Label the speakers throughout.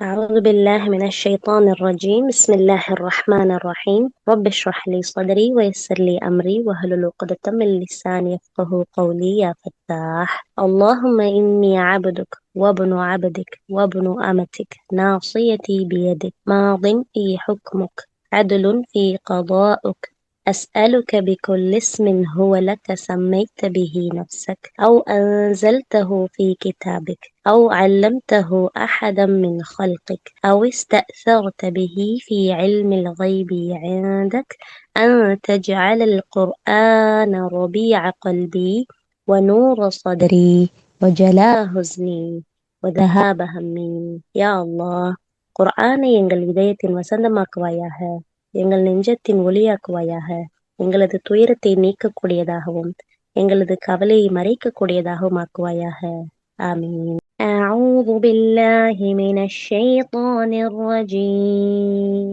Speaker 1: أعوذ بالله من الشيطان الرجيم. بسم الله الرحمن الرحيم. رب اشرح لي صدري ويسر لي أمري واحلل عقدة من لساني يفقهوا قولي يا فتاح. اللهم إني عبدك وابن عبدك وابن أمتك ناصيتي بيدك ماض في حكمك عدل في قضاؤك. أسألك بكل اسم هو لك سميت به نفسك أو أنزلته في كتابك أو علمته أحدا من خلقك أو استأثرت به في علم الغيب عندك أن تجعل القرآن ربيع قلبي ونور صدري وجلاء حزني وذهاب همي. யா அல்லாஹ், குர்ஆனை எங்கள் இதயத்தின் வசந்தமாக்குவாயாக, எங்கள் நெஞ்சத்தின் ஒளியாக்குவாயாக, எங்களது துயரத்தை நீக்கக்கூடியதாகவும் எங்களது கவலையை மறைக்கக்கூடியதாகவும் ஆக்குவாயாக. ஆமீன். أعوذ بالله من الشيطان الرجيم.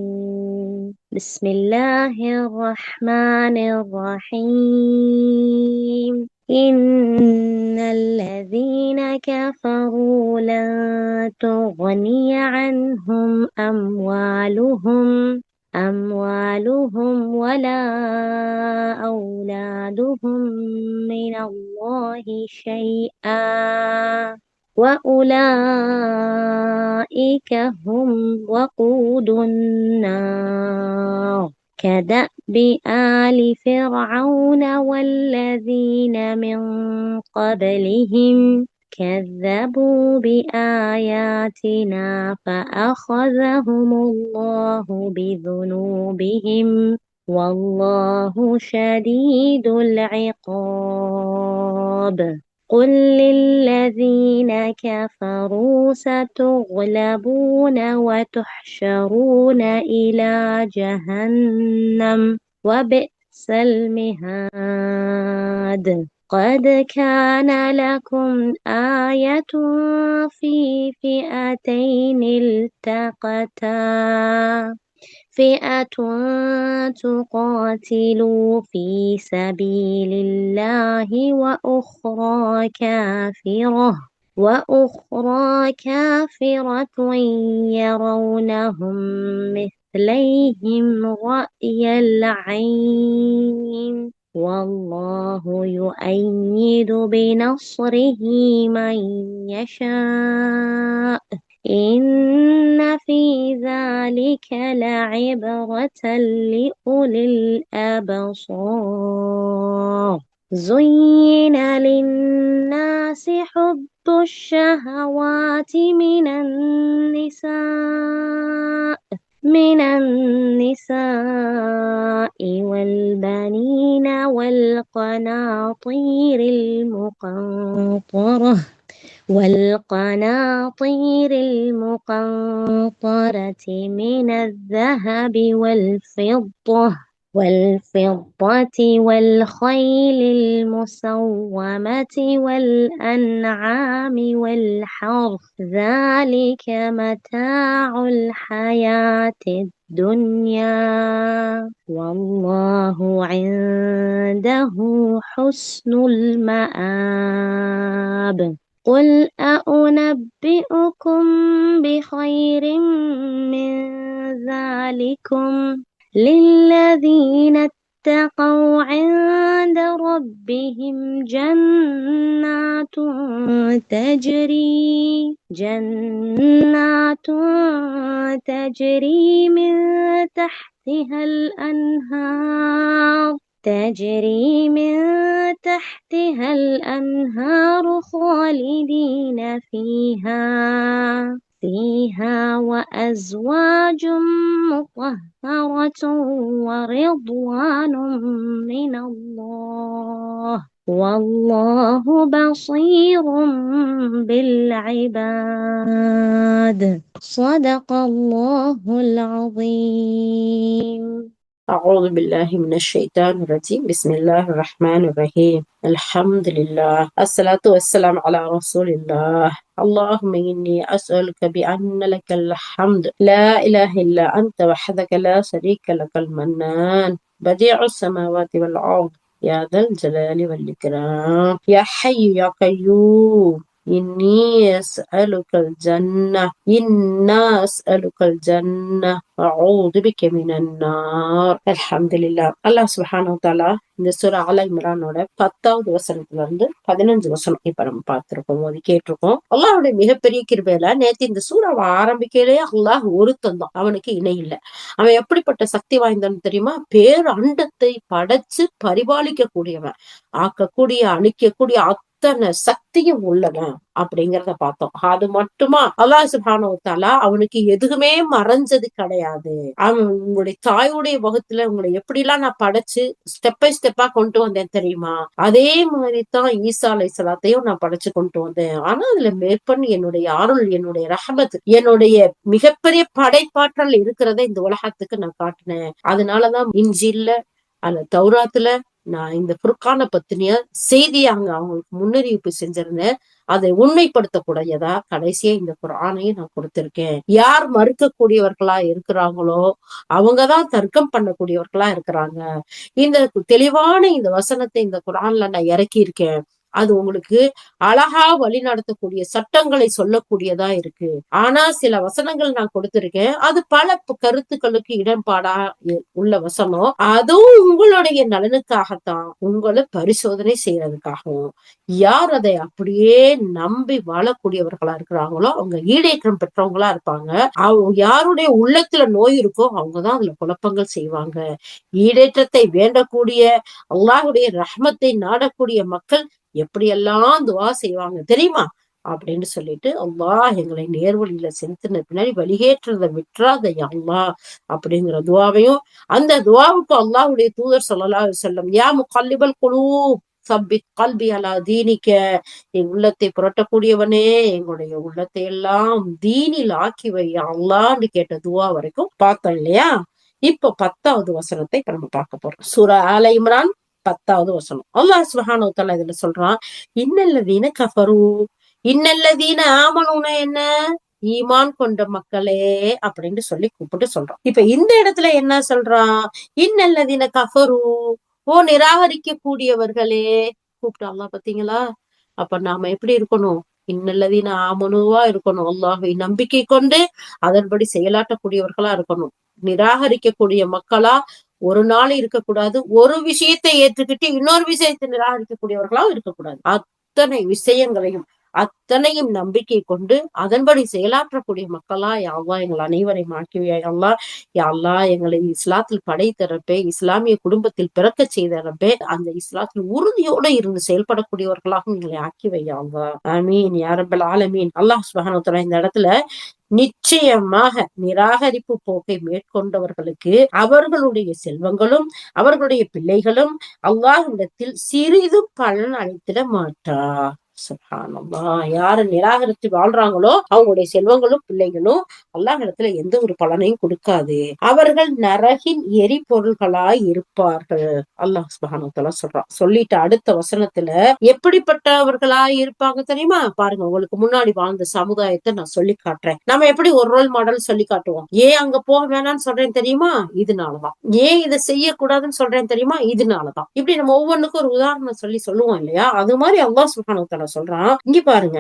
Speaker 1: بسم الله الرحمن الرحيم. إن الذين كفروا لن تغني عنهم أموالهم ولا أولادهم من الله شيئا وأولئك هم وقود النار كدأب آل فرعون والذين من قبلهم كذبوا بآياتنا فأخذهم الله بذنوبهم والله شديد العقاب. قل للذين كفروا ستغلبون وتحشرون إلى جهنم وبئس المهاد. قد كان لكم آية في فئتين التقتا فئة تقاتل في سبيل الله وأخرى كافرة يرونهم مثليهم رأي العين والله يؤيد بنصره من يشاء إن في ذلك لعبرة لأولي الأبصار. زين للناس حب الشهوات من النساء والبنين والقناطير المقنطرة من الذهب والفضة والخيل المسومة والأنعام والحرث ذلك متاع الحياة الدنيا والله عنده حسن المآب. قل أنبئكم بخير من ذلكم للذين اتقوا عند ربهم جنات تجري من تحتها الأنهار خالدين فيها وأزواج مطهرة ورضوان من الله والله بصير بالعباد. صدق الله العظيم.
Speaker 2: أعوذ بالله من الشيطان الرجيم. بسم الله الرحمن الرحيم. الحمد لله الصلاة والسلام على رسول الله. اللهم إني أسألك بأن لك الحمد لا إله إلا أنت وحدك لا شريك لك المنان بديع السماوات والأرض யா தல் ஜலாலி வல் இக்ராம். யா ஹய்யு யா கய்யூம் இன்னி அஸ்அலுகல் ஜன்னah இன்னா அஸ்அலுகல் ஜன்னah அஊது பிக மினன் நார். அல்ஹம்துலில்லாஹ். அல்லாஹ் சுப்ஹானஹு வ தஆலா இந்த சூரா ஆல இம்ரானோட 10வது வசனத்துல இருந்து 15 வசனம் இப்ப நம்ம பார்த்திருக்கோம், ஓதி கேட்டிருக்கோம். அல்லாஹ்வுடைய மிகப்பெரிய கிருபையில நேத்து இந்த சூறாவை ஆரம்பிக்கையிலேயே அல்லாஹ் ஒருத்தன் தான், அவனுக்கு இணை இல்லை. அவன் எப்படிப்பட்ட சக்தி வாய்ந்தவன் தெரியுமா? பேர் அண்டத்தை படைச்சு பரிபாலிக்க கூடியவன், ஆக்கக்கூடிய அழிக்கக்கூடிய அத்தனை சக்தியும் உள்ளவன் அப்படிங்கிறத பார்த்தோம். அது மட்டுமா, அல்லாஹ் சுப்ஹானஹு வ தஆலா அவனுக்கு எதுவுமே மறைஞ்சது கிடையாது. அவன் உங்களுடைய தாயுடைய வகுத்துல உங்களை எப்படி எல்லாம் நான் படைச்சு ஸ்டெப் பை ஸ்டெப்பா கொண்டு வந்தேன் தெரியுமா? அதே மாதிரிதான் ஈசா அலைஹிஸ்ஸலாத்தையும் நான் படைச்சு கொண்டு வந்தேன். ஆனா அதுல மேற்பண்ணி என்னுடைய அருள், என்னுடைய ரஹமத், என்னுடைய மிகப்பெரிய படைப்பாற்றல் இருக்கிறத இந்த உலகத்துக்கு நான் காட்டினேன். அதனாலதான் இன்ஜில்ல அல்ல தௌராத்துல நான் இந்த ஃபுர்கான பத்தினிய செய்தியை அவங்களுக்கு முன்னறிவிப்பு செஞ்சிருந்தேன். அதை உண்மைப்படுத்தக்கூடியதா கடைசியா இந்த குர்ஆனையும் நான் கொடுத்திருக்கேன். யார் மறுக்கக்கூடியவர்களா இருக்கிறாங்களோ அவங்கதான் தர்க்கம் பண்ணக்கூடியவர்களா இருக்கிறாங்க. இந்த தெளிவான இந்த வசனத்தை இந்த குர்ஆன்ல நான் இறக்கி இருக்கேன். அது உங்களுக்கு அழகா வழி நடத்தக்கூடிய சட்டங்களை சொல்லக்கூடியதா இருக்கு. ஆனா சில வசனங்கள் நான் கொடுத்திருக்கேன், அது பல கருத்துக்களுக்கு இடம்பாடா உள்ள வசனம். அதுவும் உங்களுடைய நலனுக்காகத்தான், உங்களை பரிசோதனை செய்யறதுக்காகவும். யார் அதை அப்படியே நம்பி வாழக்கூடியவர்களா இருக்கிறாங்களோ அவங்க ஈடேற்றம் பெற்றவங்களா இருப்பாங்க. யாருடைய உள்ளத்துல நோய் இருக்கோ அவங்கதான் அதுல குழப்பங்கள் செய்வாங்க. ஈடேற்றத்தை வேண்டக்கூடிய, அல்லாஹ்வுடைய ரஹ்மத்தை நாடக்கூடிய மக்கள் எப்படியெல்லாம் துவா செய்வாங்க தெரியுமா அப்படின்னு சொல்லிட்டு, அல்லாஹ் எங்களை நேர்வழியில செலுத்தின பின்னாடி வழிகேற்றத விட்டுறாத யா அல்லாஹ் அப்படிங்கிற துவாவையும், அந்த துவாவுக்கு அல்லாஹ்வுடைய தூதர் ஸல்லல்லாஹு அலைஹி வஸல்லம் யா முகல்லிபல் குலூப் சப்பித் கல்பி அலா தீனிக்க, என் உள்ளத்தை புரட்டக்கூடியவனே எங்களுடைய உள்ளத்தை எல்லாம் தீனில் ஆக்கி வை யா அல்லாஹ்னு கேட்ட துவா வரைக்கும் பார்த்தோம் இல்லையா? இப்ப 10வது வசனத்தை இப்ப நம்ம பார்க்க போறோம். சூரா ஆல இம்ரான் 10வது வசனம். அல்லாஹ் சுப்ஹானஹு வ தஆலா இதுல சொல்றான், இன்னல்லதீன கஃபரு, இன்னல்லதீன ஆமனுனா என்ன? ஈமான் கொண்ட மக்களே அப்படின்னு சொல்லி கூப்பிட்டு சொல்றான். இப்ப இந்த இடத்துல என்ன சொல்றான்? இன்னல்லதீன கஃபரு, ஓ நிராகரிக்க கூடியவர்களே கூப்பிட்டு. அல்லாஹ் பாத்தீங்களா? அப்ப நாம எப்படி இருக்கணும்? இன்னல்லதீன ஆமனுவா இருக்கணும். அல்லாஹ்வை நம்பிக்கை கொண்டு அதன்படி செயலாற்றக்கூடியவர்களா இருக்கணும். நிராகரிக்கக்கூடிய மக்களா ஒரு நாள் இருக்கக்கூடாது. ஒரு விஷயத்தை ஏற்றுக்கிட்டு இன்னொரு விஷயத்தை நிராகரிக்கக்கூடியவர்களாவும் இருக்கக்கூடாது. அத்தனை விஷயங்களையும் அத்தனையும் நம்பிக்கை கொண்டு அதன்படி செயலாற்றக்கூடிய மக்களா யா அல்லாஹ் எங்கள் அனைவரையும் ஆக்கிவியா யா அல்லாஹ். யா அல்லாஹ் எங்களை இஸ்லாத்தில் படைத்தரப்பே, இஸ்லாமிய குடும்பத்தில் பிறக்க செய்தரப்பே, அந்த இஸ்லாத்தில் உறுதியோடு இருந்து செயல்படக்கூடியவர்களாகவும் எங்களை ஆக்கிவை யா அல்லாஹ். ஆமீன் யா ரப்பல் ஆலமீன். அல்லாஹ் சுப்ஹானஹு வ தஆலா இந்த இடத்துல நிச்சயமாக நிராகரிப்பு போக்கை மேற்கொண்டவர்களுக்கு அவர்களுடைய செல்வங்களும் அவர்களுடைய பிள்ளைகளும் அல்லாஹ்விடத்தில் சிறிதும் பலன் அளித்திட மாட்டார். சுப்ஹானல்லாஹ். யாரு நிராகரித்து வாழ்றாங்களோ அவங்களுடைய செல்வங்களும் பிள்ளைகளும் அல்லாஹ்விடத்துல எந்த ஒரு பலனையும் கொடுக்காது. அவர்கள் நரகின் எரிபொருள்களாய் இருப்பார்கள். அல்லாஹ் சுப்ஹானஹு வ தஆலா சொல்றான். சொல்லிட்டு அடுத்த வசனத்துல எப்படிப்பட்டவர்களாய் இருப்பாங்க தெரியுமா? பாருங்க, உங்களுக்கு முன்னாடி வாழ்ந்த சமுதாயத்தை நான் சொல்லி காட்டுறேன். நம்ம எப்படி ஒரு ரோல் மாடல் சொல்லி காட்டுவோம். ஏன் அங்க போக வேணாம்னு சொல்றேன் தெரியுமா? இதனாலதான். ஏன் இதை செய்யக்கூடாதுன்னு சொல்றேன் தெரியுமா? இதனாலதான். இப்படி நம்ம ஒவ்வொன்றுக்கும் ஒரு உதாரணம் சொல்லி சொல்லுவோம் இல்லையா? அது மாதிரி அல்லாஹ் சுப்ஹானஹு வ தஆலா சொல்றான். இங்க பாருங்க,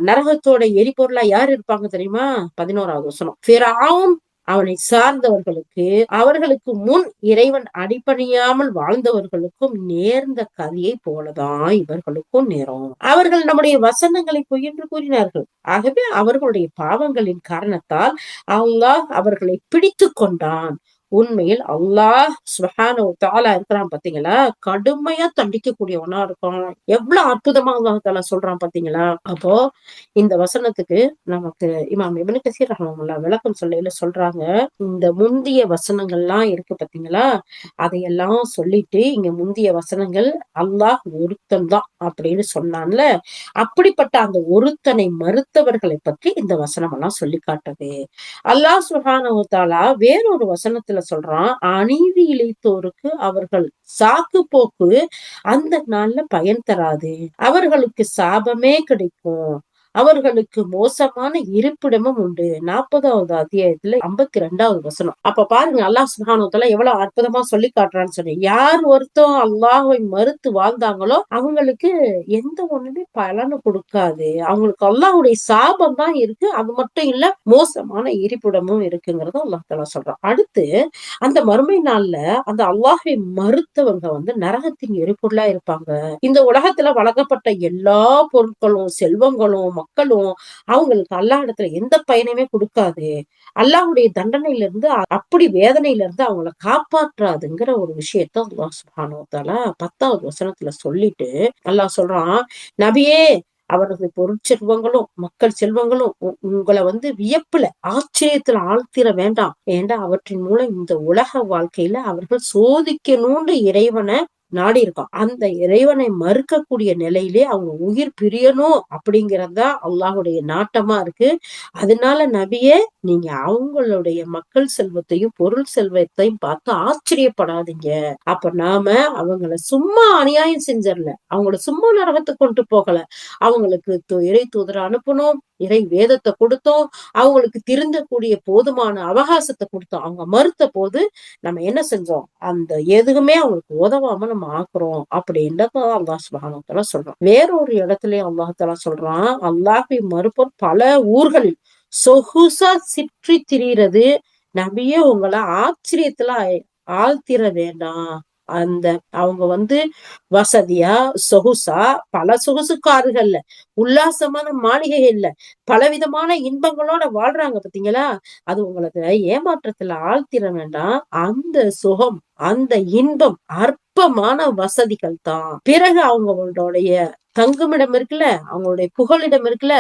Speaker 2: நரகத்தோட எரிபொருளா யார் இருப்பாங்க தெரியுமா? 11வது வசனம். ஃபிரௌன் அவனை சார்ந்தவர்களுக்கு, அவர்களுக்கு முன் இறைவன் அடிபணியாமல் வாழ்ந்தவர்களுக்கும் நேர்ந்த கதையை போலதான் இவர்களுக்கும் நேரும். அவர்கள் நம்முடைய வசனங்களை பொய்யென்று கூறினார்கள். ஆகவே அவர்களுடைய பாவங்களின் காரணத்தால் அல்லாஹ் அவர்களை பிடித்து கொண்டான். உண்மையில் அல்லாஹ் சுப்ஹானஹு வ தஆலா இருக்கிறான் பாத்தீங்களா, கடுமையா தண்டிக்கக்கூடியவனா இருக்கான். எவ்வளவு அற்புதமா அல்லாஹ் தஆலா சொல்றான் பாத்தீங்களா? அப்போ இந்த வசனத்துக்கு நமக்கு இமாம் இப்னு கஸீர் ரஹ்மத்துல்லாஹி விளக்கம் சொல்லையில சொல்றாங்க, இந்த முந்திய வசனங்கள்லாம் இருக்கு பாத்தீங்களா, அதையெல்லாம் சொல்லிட்டு இங்க முந்திய வசனங்கள் அல்லாஹ் ஒருத்தன் தான் அப்படின்னு சொன்னான்ல, அப்படிப்பட்ட அந்த ஒருத்தனை மறுத்தவர்களை பற்றி இந்த வசனம் எல்லாம் சொல்லி காட்டுது. அல்லாஹ் சுப்ஹானஹு வ தஆலா வேறொரு வசனத்துல சொல்றான், அநீதி இழைத்தோருக்கு அவர்கள் சாக்கு போக்கு அந்த நாள்ல பயன் தராது, அவர்களுக்கு சாபமே கிடைக்கும், அவர்களுக்கு மோசமான இருப்பிடமும் உண்டு. 40வது அத்தியாயத்துல 52வது வசனம். அப்ப பாருங்க அல்லாஹ் சுப்ஹானஹு வ தஆலா எவ்வளவு அற்புதமா சொல்லி காட்டுறான்னு சொல்லி. யார் ஒருத்தன் அல்லாஹ்வை மறுத்து வாழ்ந்தாங்களோ அவங்களுக்கு எந்த ஒண்ணுமே பலனை கொடுக்காது. அவங்களுக்கு அல்லாஹ்வுடைய சாபம் தான் இருக்கு. அது மட்டும் இல்ல, மோசமான இருப்பிடமும் இருக்குங்கிறத அல்லாஹ் தஆலா சொல்றான். அடுத்து அந்த மறுமை நாள்ல அந்த அல்லாஹ்வை மறுத்தவங்க நரகத்தின் எரிபொருளா இருப்பாங்க. இந்த உலகத்துல வழங்கப்பட்ட எல்லா பொருட்களும், செல்வங்களும், மக்களும் அவங்களுக்கு அல்லாஹ் இடத்துல எந்த பயனையுமே கொடுக்காது. அல்லாஹ்வுடைய தண்டனையில இருந்து அப்படி வேதனையில இருந்து அவங்கள காப்பாற்றாதுங்கிற ஒரு விஷயத்த அல்லாஹ் சுப்ஹானஹு வ தஆலா 10வது வசனத்துல சொல்லிட்டு அல்லாஹ் சொல்றான், நபியே அவரது பொருட்செல்வங்களும் மக்கள் செல்வங்களும் உங்களை வியப்புல ஆச்சரியத்துல ஆழ்த்திட வேண்டாம். ஏண்டா அவற்றின் மூலம் இந்த உலக வாழ்க்கையில அவர்கள் சோதிக்கணும்னு இறைவனை நாடி இருக்கான். அந்த இறைவனை மறுக்கக்கூடிய நிலையிலே அவங்க உயிர் பிரியணும் அப்படிங்கறதா அல்லாஹுடைய நாட்டமா இருக்கு. அதனால நபியே, நீங்க அவங்களுடைய மக்கள் செல்வத்தையும் பொருள் செல்வத்தையும் பார்த்து ஆச்சரியப்படாதீங்க. அப்ப நாம அவங்கள சும்மா அநியாயம் செஞ்சிடல, அவங்கள சும்மா நரகத்துக்கு கொண்டு போகல. அவங்களுக்கு இறை தூதரை அனுப்பணும், இறை வேதத்தை கொடுத்தோம், அவங்களுக்கு திருந்தக்கூடிய போதுமான அவகாசத்தை கொடுத்தோம். அவங்க மறுத்த போது நம்ம என்ன செஞ்சோம், அந்த எதுவுமே அவங்களுக்கு உதவாம நம்ம ஆக்குறோம் அப்படின்றத அல்லாஹ் சுப்ஹானஹு வ தஆலா சொல்றான். வேறொரு இடத்துலயும் அல்லாஹ் தஆலா சொல்றான், அல்லாஹ்வை மறுப்போர் பல ஊர்களில் சொகுசா சுற்றி திரியிறது நபியே உங்களை ஆச்சரியத்துல ஆழ்த்திர வேண்டாம். அந்த அவங்க வசதியா சொகுசா பல சொகுசு கார்கள்ல, உல்லாசமான மாளிகைகள்ல, பலவிதமான இன்பங்களோட வாழ்றாங்க பாத்தீங்களா? அது உங்களுக்கு ஏமாற்றத்துல ஆழ்த்திட வேண்டாம். அந்த சுகம், அந்த இன்பம் அற்பமான வசதிகள் தான். பிறகு அவங்களுடைய தங்குமிடம் இருக்குல்ல, அவங்களுடைய புகலிடம் இருக்குல்ல,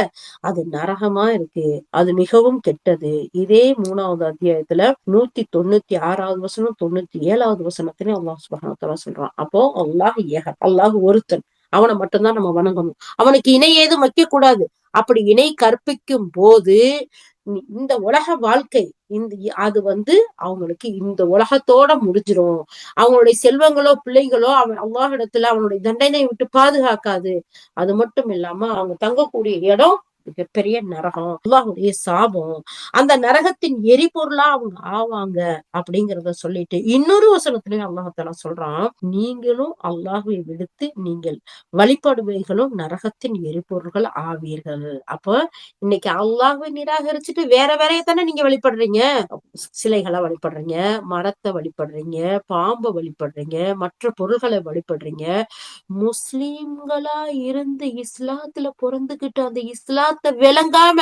Speaker 2: அது நரகமா இருக்கு. அது மிகவும் கெட்டது. இதே 3வது அத்தியாயத்துல 196வது வசனம் 97வது வசனத்திலையும் அல்லாஹ் சுப்ஹானஹு வ தஆலா சொல்றான். அப்போ அல்லாஹ் ஏகன், அல்லாஹ் ஒருத்தன், அவனை மட்டும்தான் நம்ம வணங்கணும். அவனுக்கு இணை ஏதும் வைக்க கூடாது. அப்படி இணை கற்பிக்கும் போது இந்த உலக வாழ்க்கை அது அவங்களுக்கு இந்த உலகத்தோட முடிஞ்சிரும். அவங்களுடைய செல்வங்களோ பிள்ளைகளோ அல்லாஹ் இடத்துல அவனுடைய தண்டனை விட்டு பாதுகாக்காது. அது மட்டும் இல்லாம அவங்க தங்கக்கூடிய இடம் மிகப்பெரிய நரகம், அல்லாஹ்வுடைய சாபம். அந்த நரகத்தின் எரிபொருளா அவங்க ஆவாங்க அப்படிங்கறத சொல்லிட்டு இன்னொரு வசனத்திலையும் அல்லாஹ் தஆலா சொல்றான், நீங்களும் அல்லாஹ்வை விடுத்து நீங்கள் வழிபடுவைகளும் நரகத்தின் எரிபொருள்கள் ஆவீர்கள். அப்ப இன்னைக்கு அல்லாஹ்வை நிராகரிச்சுட்டு வேற வேறையத்தானே நீங்க வழிபடுறீங்க. சிலைகளை வழிபடுறீங்க, மரத்தை வழிபடுறீங்க, பாம்பை வழிபடுறீங்க, மற்ற பொருள்களை வழிபடுறீங்க. முஸ்லிம்களா இருந்து இஸ்லாத்துல பிறந்துகிட்டு அந்த இஸ்லாத்தை விளங்காம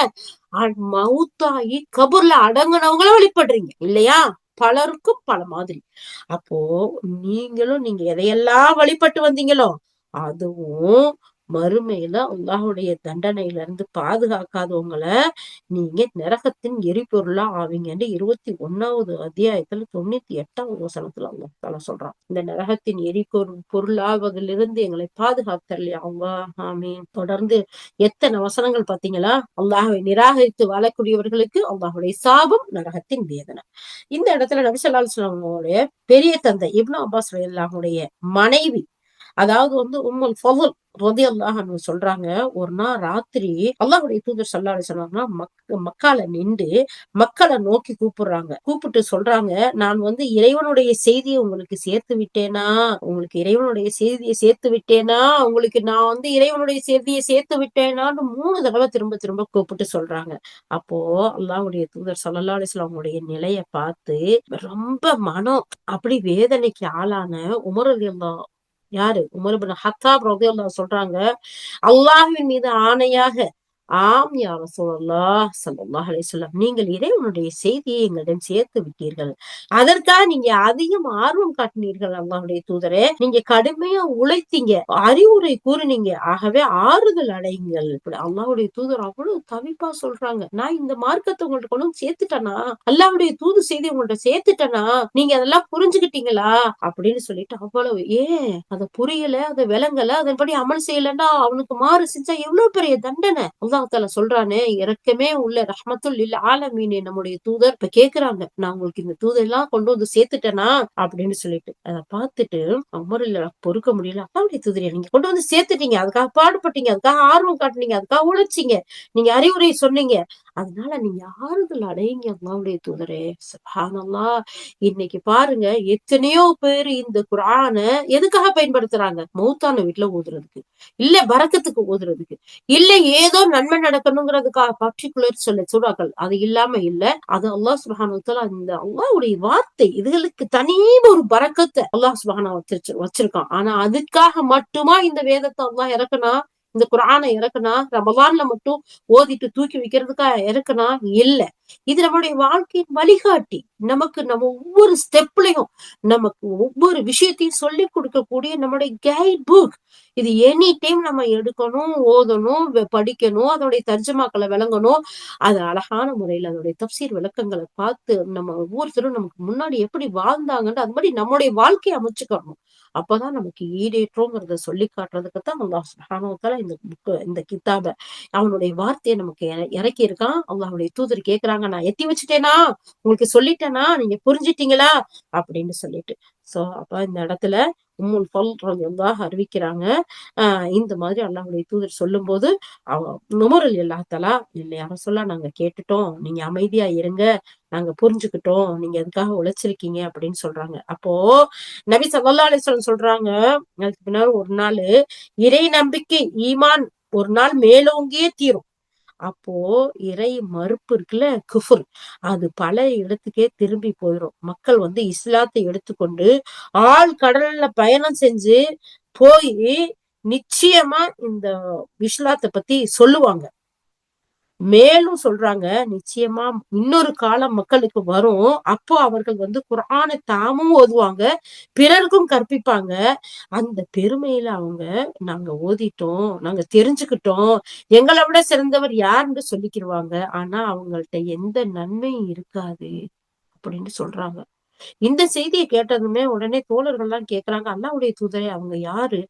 Speaker 2: மவுத்தாகி கபூர்ல அடங்குனவங்கள வழிபடுறீங்க இல்லையா? பலருக்கும் பல மாதிரி. அப்போ நீங்க எதையெல்லாம் வழிபட்டு வந்தீங்களோ அதுவும் மறுமையில அல்லாஹ்வுடைய தண்டனையில இருந்து பாதுகாக்காதவங்கள நீங்க நரகத்தின் எரிபொருளா ஆவீங்கன்னு 21வது அத்தியாயத்துல 98வது வசனத்துல அல்லாஹ் தஆலா சொல்றான். இந்த நரகத்தின் பொருளாவதிலிருந்து எங்களை பாதுகாத்தல்லையா அல்லாஹ், ஆமீன். தொடர்ந்து எத்தனை வசனங்கள் பாத்தீங்களா? அல்லாஹ்வை நிராகரித்து வாழக்கூடியவர்களுக்கு அல்லாஹ்வுடைய சாபம், நரகத்தின் வேதனை. இந்த இடத்துல நபி ஸல்லல்லாஹு அலைஹி வஸல்லம் பெரிய தந்தை இப்னு அப்பாஸ் ரலியல்லாஹுடைய மனைவி, அதாவது உம்முல் ஃபதுல் ரலியல்லாஹு அன்ஹு சொல்றாங்க, ஒரு நாள் ராத்திரி அல்லாஹ்வுடைய தூதர் ஸல்லல்லாஹு அலைஹி வஸல்லம் மக்கால நின்று மக்களை நோக்கி கூப்பிடுறாங்க. கூப்பிட்டு சொல்றாங்க, நான் இறைவனுடைய செய்தியை உங்களுக்கு சேர்த்து விட்டேனா? உங்களுக்கு இறைவனுடைய செய்தியை சேர்த்து விட்டேனா? உங்களுக்கு நான் இறைவனுடைய செய்தியை சேர்த்து விட்டேனான்னு 3 தடவை திரும்ப திரும்ப கூப்பிட்டு சொல்றாங்க. அப்போ அல்லாஹ்வுடைய தூதர் ஸல்லல்லாஹு அலைஹி வஸல்லம் உடைய நிலைய பார்த்து ரொம்ப மனம் அப்படி வேதனைக்கு ஆளான உமர் ரலியல்லாஹு, யாரு? உமர் இப்னு ஹத்தாப் ரலியல்லாஹு சொல்றாங்க, அல்லாஹ்வின் மீது ஆணையாக, ஆம் யா ரசூலல்லாஹ் ஸல்லல்லாஹு அலைஹி வஸல்லம், நீங்கள் இறைவனுடைய செய்தியை எங்களிடம் சேர்த்து விட்டீர்கள். அதற்காக நீங்க அதிகம் ஆர்வம் காட்டினீர்கள் அல்லாஹ்வுடைய தூதரே. நீங்க கடுமையா உழைத்தீங்க, அறிவுரை கூறினீங்க. ஆகவே ஆறுதல் அடையுங்கள். அல்லாஹ்வுடைய தூதர் அவ்வளவு தவிப்பா சொல்றாங்க, நான் இந்த மார்க்கத்தை உங்கள்ட்ட கொண்டு சேர்த்துட்டேனா? அல்லாஹ்வுடைய தூது செய்தி உங்கள்ட்ட சேர்த்துட்டேனா? நீங்க அதெல்லாம் புரிஞ்சுக்கிட்டீங்களா? அப்படின்னு சொல்லிட்டு அவ்வளவு அத புரியல, அத விளங்கல, அதன்படி அமல் செய்யலன்னா அவனுக்கு மாறு செஞ்சா எவ்வளவு பெரிய தண்டனை. அல்லாஹ் அல்லாஹ் சொல்றானே, இரக்கமே உள்ள ரஹ்மத்துல் லில் ஆலமீன் நம்முடைய தூதர் இப்ப கேக்குறாங்க, நான் உங்களுக்கு இந்த தூதெல்லாம் கொண்டு வந்து சேர்த்துட்டேனா அப்படின்னு சொல்லிட்டு. அத பார்த்துட்டு உமர் பொறுக்க முடியல. அல்லாஹ்வுடைய தூதரே, நீங்க கொண்டு வந்து சேர்த்துட்டீங்க, அதுக்காக பாடுபட்டீங்க, அதுக்காக ஆர்வம் காட்டுனீங்க, அதுக்காக உழைச்சீங்க, நீங்க அறிவுரை சொன்னீங்க, அதனால நீங்க ஆறுதல் அடையுங்க அல்லாஹ்வுடைய தூதரே. சுப்ஹானல்லாஹ். இன்னைக்கு பாருங்க, எத்தனையோ பேர் இந்த குர்ஆன எதுக்காக பயன்படுத்துறாங்க? மௌத்தான வீட்ல ஓதுறதுக்கு, இல்ல பரக்கத்துக்கு ஓதுறதுக்கு, இல்ல ஏதோ நன்மை நடக்கணுங்கிறதுக்காக பர்ட்டிகுலர் சொல்ல சூறாக்கள் அது இல்லாம இல்ல. அது அல்லாஹ் சுப்ஹானஹு வ தஆலா இந்த அல்லாஹ்வுடைய வார்த்தை, இதுகளுக்கு தனி ஒரு பரக்கத்தை அல்லாஹ் சுப்ஹானஹு வச்சிருக்கான். ஆனா அதுக்காக மட்டுமா இந்த வேதத்தை அல்லாஹ் இறக்குனா, இந்த குர்ஆனை இறக்குனா, ரமலான்ல மட்டும் ஓதிட்டு தூக்கி வைக்கிறதுக்கா இறக்குனா? இல்ல. இது நம்மளுடைய வாழ்க்கையின் வழிகாட்டி. நமக்கு நம்ம ஒவ்வொரு ஸ்டெப்லயும் நமக்கு ஒவ்வொரு விஷயத்தையும் சொல்லிக் கொடுக்கக்கூடிய நம்மளுடைய கைட் புக். இது எனி டைம் நம்ம எடுக்கணும், ஓதணும், படிக்கணும், அதோடைய தர்ஜுமாக்களை விளங்கணும். அது அழகான முறையில அதோடைய தப்சீர் விளக்கங்களை பார்த்து நம்ம ஒவ்வொருத்தரும் நமக்கு முன்னாடி எப்படி வாழ்ந்தாங்கன்னு அது மாதிரி நம்மளுடைய வாழ்க்கையை அமைச்சுக்கணும். அப்பதான் நமக்கு ஈடேற்றோங்கிறத சொல்லி காட்டுறதுக்கு தான் அல்லாஹ் சுப்ஹானஹு வ தஆலா இந்த புக், இந்த கிதாப, அவனுடைய வார்த்தையை நமக்கு இறக்கி இருக்கான். அவங்களுடைய தூதர் கேக்குறாங்க, நான் எத்தி வச்சுட்டேனா, உங்களுக்கு சொல்லிட்டேனா, நீங்க புரிஞ்சிட்டீங்களா அப்படின்னு சொல்லிட்டு. சோ அப்ப இந்த இடத்துல உம்முல் ஃபضல் ரலியல்லாஹு அறிவிக்கிறாங்க, இந்த மாதிரி அல்லாஹ்வுடைய தூதர் சொல்லும்போது உமர் ரலியல்லாஹு தஆலா, இல்ல யா ரசூலல்லாஹ், நாங்க கேட்டுட்டோம், நீங்க அமைதியா இருங்க, நாங்க புரிஞ்சுக்கிட்டோம், நீங்க எதுக்காக உழைச்சிருக்கீங்க அப்படின்னு சொல்றாங்க. அப்போ நபி ஸல்லல்லாஹு அலைஹி வஸல்லம் சொல்றாங்க, அதுக்கு பின்னாடி ஒரு நாள் இறை நம்பிக்கை, ஈமான் ஒரு நாள் மேலோங்கியே தீரும். அப்போ இறை மறுப்பு இருக்குல்ல, குஃப்ர், அது பல இடத்துக்கே திரும்பி போயிரும். மக்கள் வந்து இஸ்லாத்தை எடுத்துக்கொண்டு கடல்ல பயணம் செஞ்சு போய் நிச்சயமா இந்த இஸ்லாத்தை பத்தி சொல்லுவாங்க. மேலும் சொல்றாங்க, நிச்சயமா இன்னொரு காலம் மக்களுக்கு வரும். அப்போ அவர்கள் வந்து குர்ஆனை தாமும் ஓதுவாங்க, பிறருக்கும் கற்பிப்பாங்க. அந்த பெருமையில அவங்க, நாங்க ஓதிட்டோம், நாங்க தெரிஞ்சுக்கிட்டோம், எங்களை விட சிறந்தவர் யாருன்னு சொல்லிக்கிருவாங்க. ஆனா அவங்கள்ட்ட எந்த நன்மையும் இருக்காது அப்படின்னு சொல்றாங்க. இந்த செய்தியை கேட்டதுமே உடனே தோழர்கள்லாம் கேக்குறாங்க, அல்லாஹ்வுடைய தூதரே, அவங்க யாரு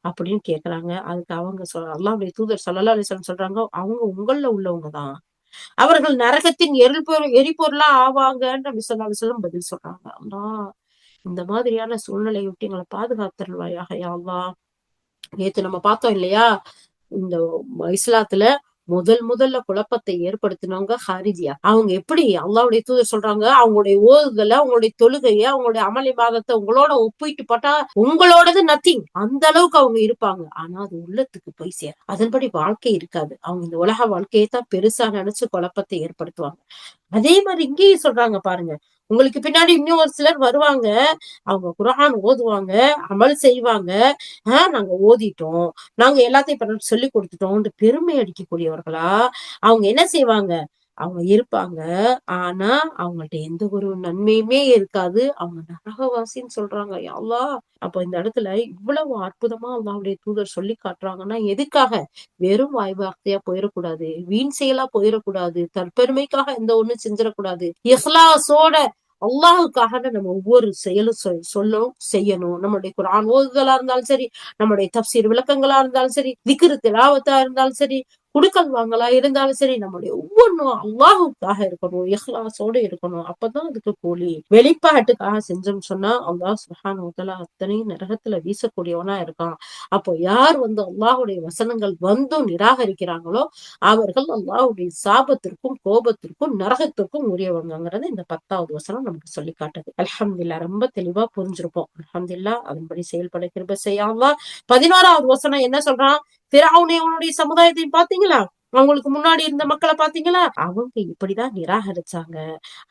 Speaker 2: அப்படின்னு கேக்குறாங்க. அதுக்கு அவங்க அல்லாஹ்வுடைய தூதர் ஸல்லல்லாஹு அலைஹி வஸல்லம் சொல்றாங்க, அவங்க உங்கள்ல உள்ளவங்கதான், அவர்கள் நரகத்தின் எரிபொருளா ஆவாங்கன்னு நபி ஸல்லல்லாஹு அலைஹி வஸல்லம் பதில் சொல்றாங்க. அல்லாஹ் இந்த மாதிரியான சூழ்நிலையை விட்டு எங்களை பாதுகாத்தருள்வாயாக யா அல்லாஹ். நேத்து நம்ம பார்த்தோம் இல்லையா, இந்த இஸ்லாத்துல முதல்ல குழப்பத்தை ஏற்படுத்தினவங்க ஹாரிஜியா. அவங்க எப்படி அல்லாஹ்வுடைய தூதர் சொல்றாங்க, அவங்களுடைய ஓதுதல, அவங்களுடைய தொழுகைய, அவங்களுடைய அமல் இபாதத்தை உங்களோட ஒப்பிட்டு பார்த்தா உங்களோடது நத்திங், அந்த அளவுக்கு அவங்க இருப்பாங்க. ஆனா அது உள்ளத்துக்கு போய் சேரும், அதன்படி வாழ்க்கை இருக்காது. அவங்க இந்த உலக வாழ்க்கையை தான் பெருசா நினைச்சு குழப்பத்தை ஏற்படுத்துவாங்க. அதே மாதிரி இங்கேயும் சொல்றாங்க பாருங்க, உங்களுக்கு பின்னாடி இன்னும் ஒரு சிலர் வருவாங்க, அவங்க குர்ஆன் ஓதுவாங்க, அமல் செய்வாங்க, நாங்க ஓதிட்டோம், நாங்க எல்லாத்தையும் இப்ப சொல்லி கொடுத்துட்டோம்னு பெருமை அடிக்கக்கூடியவர்களா அவங்க என்ன செய்வாங்க, அவங்க இருப்பாங்க. ஆனா அவங்கள்ட்ட எந்த ஒரு நன்மையுமே இருக்காது. அவங்க நரகவாசின்னு சொல்றாங்க. யா அல்லாஹ். அப்ப இந்த இடத்துல இவ்வளவு அற்புதமா அல்லாஹ்வுடைய தூதர் சொல்லி காட்டுறாங்கன்னா எதுக்காக? வெறும் வாய் வார்த்தையா போயிடக்கூடாது, வீண் செயலா போயிடக்கூடாது, தற்பெருமைக்காக எந்த ஒண்ணும் செஞ்சிடக்கூடாது, இஹ்லாஸோட அல்லாஹுக்காக நம்ம ஒவ்வொரு செயலும் சொல்லணும், செய்யணும். நம்மளுடைய குர்ஆன் ஓதுதலா இருந்தாலும் சரி, நம்முடைய தப்சீர் விளக்கங்களா இருந்தாலும் சரி, திக்ர் திலாவத்தா இருந்தாலும் சரி, குடுக்கல் வாங்கலா இருந்தாலும் சரி, நம்முடைய ஒவ்வொன்றும் அல்லாஹுக்காக இருக்கணும், இஹ்லாஸோட இருக்கணும். அப்பதான் அதுக்கு கூலி. வெளிப்பாட்டுக்காக செஞ்சோம்னு சொன்னா அல்லாஹ் சுப்ஹானஹு வ தஆலா அத்தனையும் நரகத்துல வீசக்கூடியவனா இருக்கான். அப்போ யார் வந்து அல்லாஹ்வுடைய வசனங்கள் வந்தும் நிராகரிக்கிறாங்களோ அவர்கள் அல்லாஹ்வுடைய சாபத்திற்கும், கோபத்திற்கும், நரகத்திற்கும் உரியவங்கங்கிறது இந்த 10வது வசனம் நமக்கு சொல்லி காட்டுது. அல்ஹம்துலில்லாஹ். ரொம்ப தெளிவா புரிஞ்சிருப்போம். அல்ஹம்துலில்லாஹ். அதன்படி செயல்பட கிருபை செய்ய அல்லாஹ். 11வது வசனம் என்ன சொல்றான்? ஃபிரௌனை அவனுடைய சமுதாயத்தையும் பாத்தீங்களா? அவங்களுக்கு முன்னாடி இருந்த மக்களை பாத்தீங்களா? அவங்க இப்படிதான் நிராகரிச்சாங்க.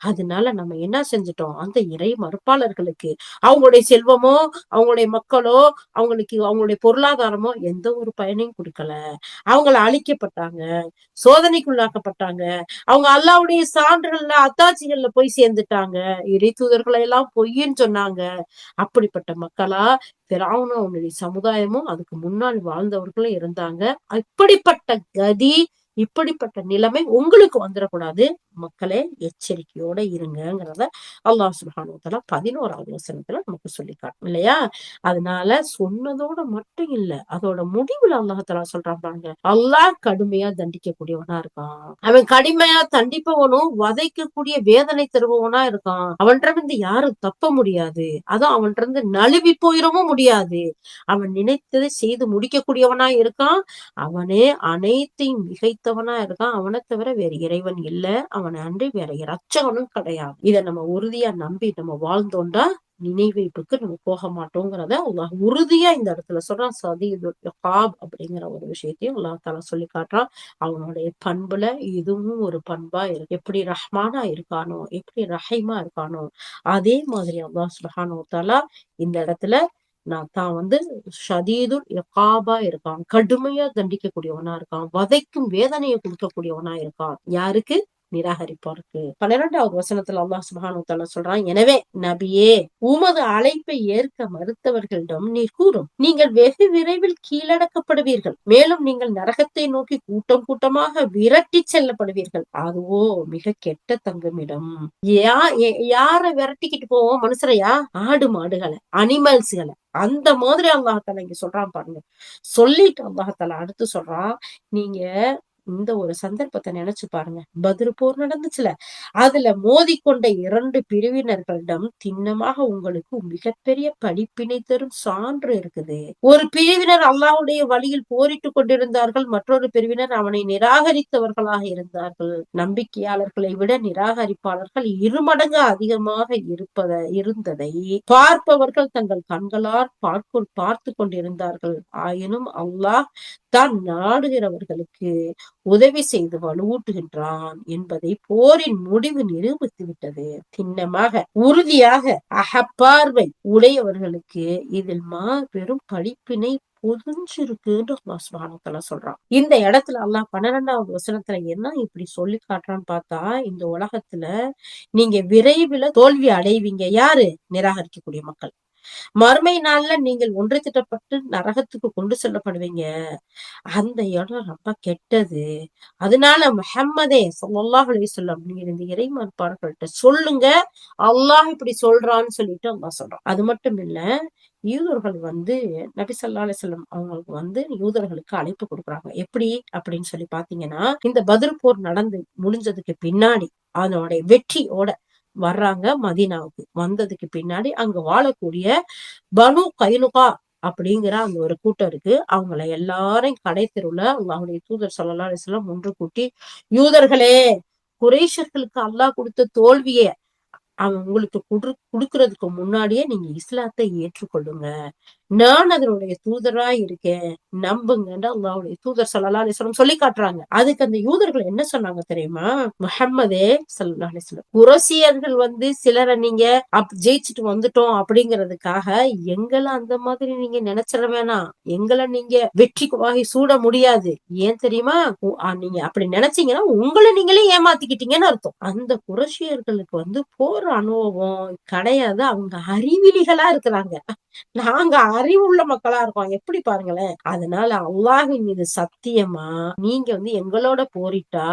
Speaker 2: அதனால நம்ம என்ன செஞ்சுட்டோம், அந்த இறை மறுப்பாளர்களுக்கு அவங்களுடைய செல்வமோ, அவங்களுடைய மக்களோ, அவங்களுக்கு அவங்களுடைய பொருளாதாரமோ எந்த ஒரு பயனையும் கொடுக்கல. அவங்கள அழிக்கப்பட்டாங்க, சோதனைக்குள்ளாக்கப்பட்டாங்க. அவங்க அல்லாஹ்வுடைய சான்றுகள்ல, அத்தாட்சிகள்ல போய் சேர்ந்துட்டாங்க. இறை தூதர்களை எல்லாம் பொய்ன்னு சொன்னாங்க. அப்படிப்பட்ட மக்களா ஃபிரௌனும் அவனுடைய சமுதாயமும் அதுக்கு முன்னாடி வாழ்ந்தவர்களும் இருந்தாங்க. இப்படிப்பட்ட கதி இப்படிப்பட்ட நிலைமை உங்களுக்கு வந்துடக்கூடாது. மக்களே எச்சரிக்கையோட இருங்கிறத அல்லாஹ் சுப்ஹானஹு வ தஆலா 11வது வசனத்துல நமக்கு சொல்லி காட்டும் இல்லையா? அதனால சொன்னதோட மட்டும் இல்ல, அதோட முடிவுல அல்லாஹ் தஆலா சொல்றான் பாருங்க, அல்லாஹ் கடுமையா தண்டிக்கக்கூடியவனா இருக்கான். அவன் கடுமையா தண்டிப்பவனும் வதைக்கக்கூடிய வேதனை தருபவனா இருக்கான். அவன்கிட்ட யாரும் தப்ப முடியாது. அதுவும் அவன்கிட்ட நழுவி போயிடவும் முடியாது. அவன் நினைத்ததை செய்து முடிக்கக்கூடியவனா இருக்கான். அவனே அனைத்தையும் மிகைத்தவனா இருக்கான். அவனை தவிர வேற இறைவன் இல்ல. அவனை அன்றி வேற இரட்சகனும் கிடையாது. இத நம்ம உறுதியா நம்பி நம்ம வாழ்ந்தோம்டா நினைவைப்புக்கு நம்ம போக மாட்டோங்கிறத அல்லாஹ் உறுதியா இந்த இடத்துல சொல்றான். சதீதுல் இகாப் அப்படிங்கிற ஒரு விஷயத்தையும் அல்லாஹ் தஆலா சொல்லி காட்டுறான். அவனுடைய பண்புல இதுவும் ஒரு பண்பா இருக்கு. எப்படி ரஹ்மானா இருக்கானோ, எப்படி ரஹீமா இருக்கானோ, அதே மாதிரி அல்லாஹ் சுப்ஹானஹு வ தஆலா இந்த இடத்துல தான் ஷதீதுல் இகாபா இருக்கான். கடுமையா தண்டிக்கக்கூடியவனா இருக்கான். வதைக்கும் வேதனையை கொடுக்கக்கூடியவனா இருக்கான். யாருக்கு? நிராகரிப்பாருக்கு. 12வது வசனத்துல அல்லாஹ் சுப்ஹானஹு வ தஆலா சொல்றான், எனவே நபியே, உமது அழைப்பை ஏற்க மறுத்தவர்களிடம் நீர் கூறும், நீங்கள் வெகு விரைவில் கீழடக்கப்படுவீர்கள். மேலும் நீங்கள் நரகத்தை நோக்கி கூட்டம் கூட்டமாக விரட்டி செல்லப்படுவீர்கள். அதுவோ மிக கெட்ட தங்குமிடம். யார விரட்டிக்கிட்டு போவோம்? மனுஷரையா? ஆடு மாடுகளை, அனிமல்ஸ்களை. அந்த மாதிரி அல்லாஹ் இங்க சொல்றான் பாருங்க. சொல்லிட்டு அல்லாஹ் அடுத்து சொல்றான், நீங்க இந்த ஒரு சந்தர்ப்பத்தை நினைச்சு பாருங்க. பத்ர் போர் நடந்துச்சுல, அதுல மோதிக்கொண்ட 2 பிரிவினர்களிடம் திண்ணமாக உங்களுக்கு மிகப்பெரிய படிப்பினை தரும் சான்று இருக்குது. ஒரு பிரிவினர் அல்லாஹ்வுடைய வழியில் போரிட்டுக் கொண்டிருந்தார்கள். மற்றொரு பிரிவினர் அவனை நிராகரித்தவர்களாக இருந்தார்கள். நம்பிக்கையாளர்களை விட நிராகரிப்பாளர்கள் 2 மடங்கு அதிகமாக இருந்ததை பார்ப்பவர்கள் தங்கள் கண்களால் பார்த்து கொண்டிருந்தார்கள். ஆயினும் அல்லாஹ் தான் நாடுகிறவர்களுக்கு உதவி செய்து வலுவூட்டுகின்றான் என்பதை போரின் முடிவு நிரூபித்து விட்டது. திண்ணமாக உறுதியாக அகப்பார்வை உடையவர்களுக்கு இதில் மாபெரும் படிப்பினை புரிஞ்சிருக்குன்னு அல்லாஹ் சுப்ஹானஹு வ தஆலா சொல்றான். இந்த இடத்துல அல்லாஹ் 12வது வசனத்துல என்ன இப்படி சொல்லி காட்டுறான்னு பார்த்தா, இந்த உலகத்துல நீங்க விரைவில் தோல்வி அடைவீங்க. யாரு? நிராகரிக்கக்கூடிய மக்கள். மறுமை நாள்ல நீங்கள் ஒன்று திட்டப்பட்டு நரகத்துக்கு கொண்டு செல்லப்படுவீங்க. அந்த இடம் ரொம்ப கெட்டது. அதனால முஹம்மதே ஸல்லல்லாஹு அலைஹி வஸல்லம், நீங்க இந்த இறைமறுப்பாளர்கள்ட்ட சொல்லுங்க, அல்லாஹ் இப்படி சொல்றான்னு சொல்லிட்டு அல்லாஹ் சொல்றான். அது மட்டும் இல்ல, யூதர்கள் நபி ஸல்லல்லாஹு அலைஹி வஸல்லம் அவங்களுக்கு யூதர்களுக்கு அழைப்பு கொடுக்குறாங்க. எப்படி அப்படின்னு சொல்லி பாத்தீங்கன்னா, இந்த பத்ர் போர் நடந்து முடிஞ்சதுக்கு பின்னாடி அதனுடைய வெற்றியோட வர்றாங்க மதீனாவுக்கு. வந்ததுக்கு பின்னாடி அங்க வாழக்கூடிய பனு கைனுகா அப்படிங்கிற அந்த ஒரு கூட்டம் இருக்கு. அவங்கள எல்லாரையும் கடை தெருவுல அல்லாஹ்வுடைய தூதர் ஸல்லல்லாஹு அலைஹி வஸல்லம் ஒன்று கூட்டி, யூதர்களே, குறைஷர்களுக்கு அல்லாஹ் கொடுத்த தோல்வியை அவன் உங்களுக்கு குடுக்கறதுக்கு முன்னாடியே நீங்க இஸ்லாத்தை ஏற்றுக்கொள்ளுங்க. நான் அதனுடைய தூதரா இருக்கேன், நம்புங்கன்னு அல்லாஹ்வுடைய தூதர் ஸல்லல்லாஹு அலைஹி வஸல்லம் சொல்லி காட்டுறாங்க. அதுக்கு அந்த யூதர்கள் என்ன சொன்னாங்க தெரியுமா? முஹம்மதே ஸல்லல்லாஹு அலைஹி வஸல்லம், குறைஷியர்கள் சிலரை நீங்க ஜெயிச்சுட்டு வந்துட்டோம் அப்படிங்கிறதுக்காக எங்களை அந்த மாதிரி நீங்க நினைச்சிட வேணாம். எங்களை நீங்க வெற்றிக்கு வாகை சூட முடியாது. ஏன் தெரியுமா? நீங்க அப்படி நினைச்சீங்கன்னா உங்களை நீங்களே ஏமாத்திக்கிட்டீங்கன்னு அர்த்தம். அந்த குறைஷியர்களுக்கு போர் அனுபவம் கிடையாது. அவங்க அறிவிலிகளா இருக்கிறாங்க. நாங்க அறிவுள்ள மக்களா இருக்கோம். எப்படி பாருங்களேன். அதனால அல்லாஹ்வின் மீது சத்தியமா, நீங்க எங்களோட போரிட்டா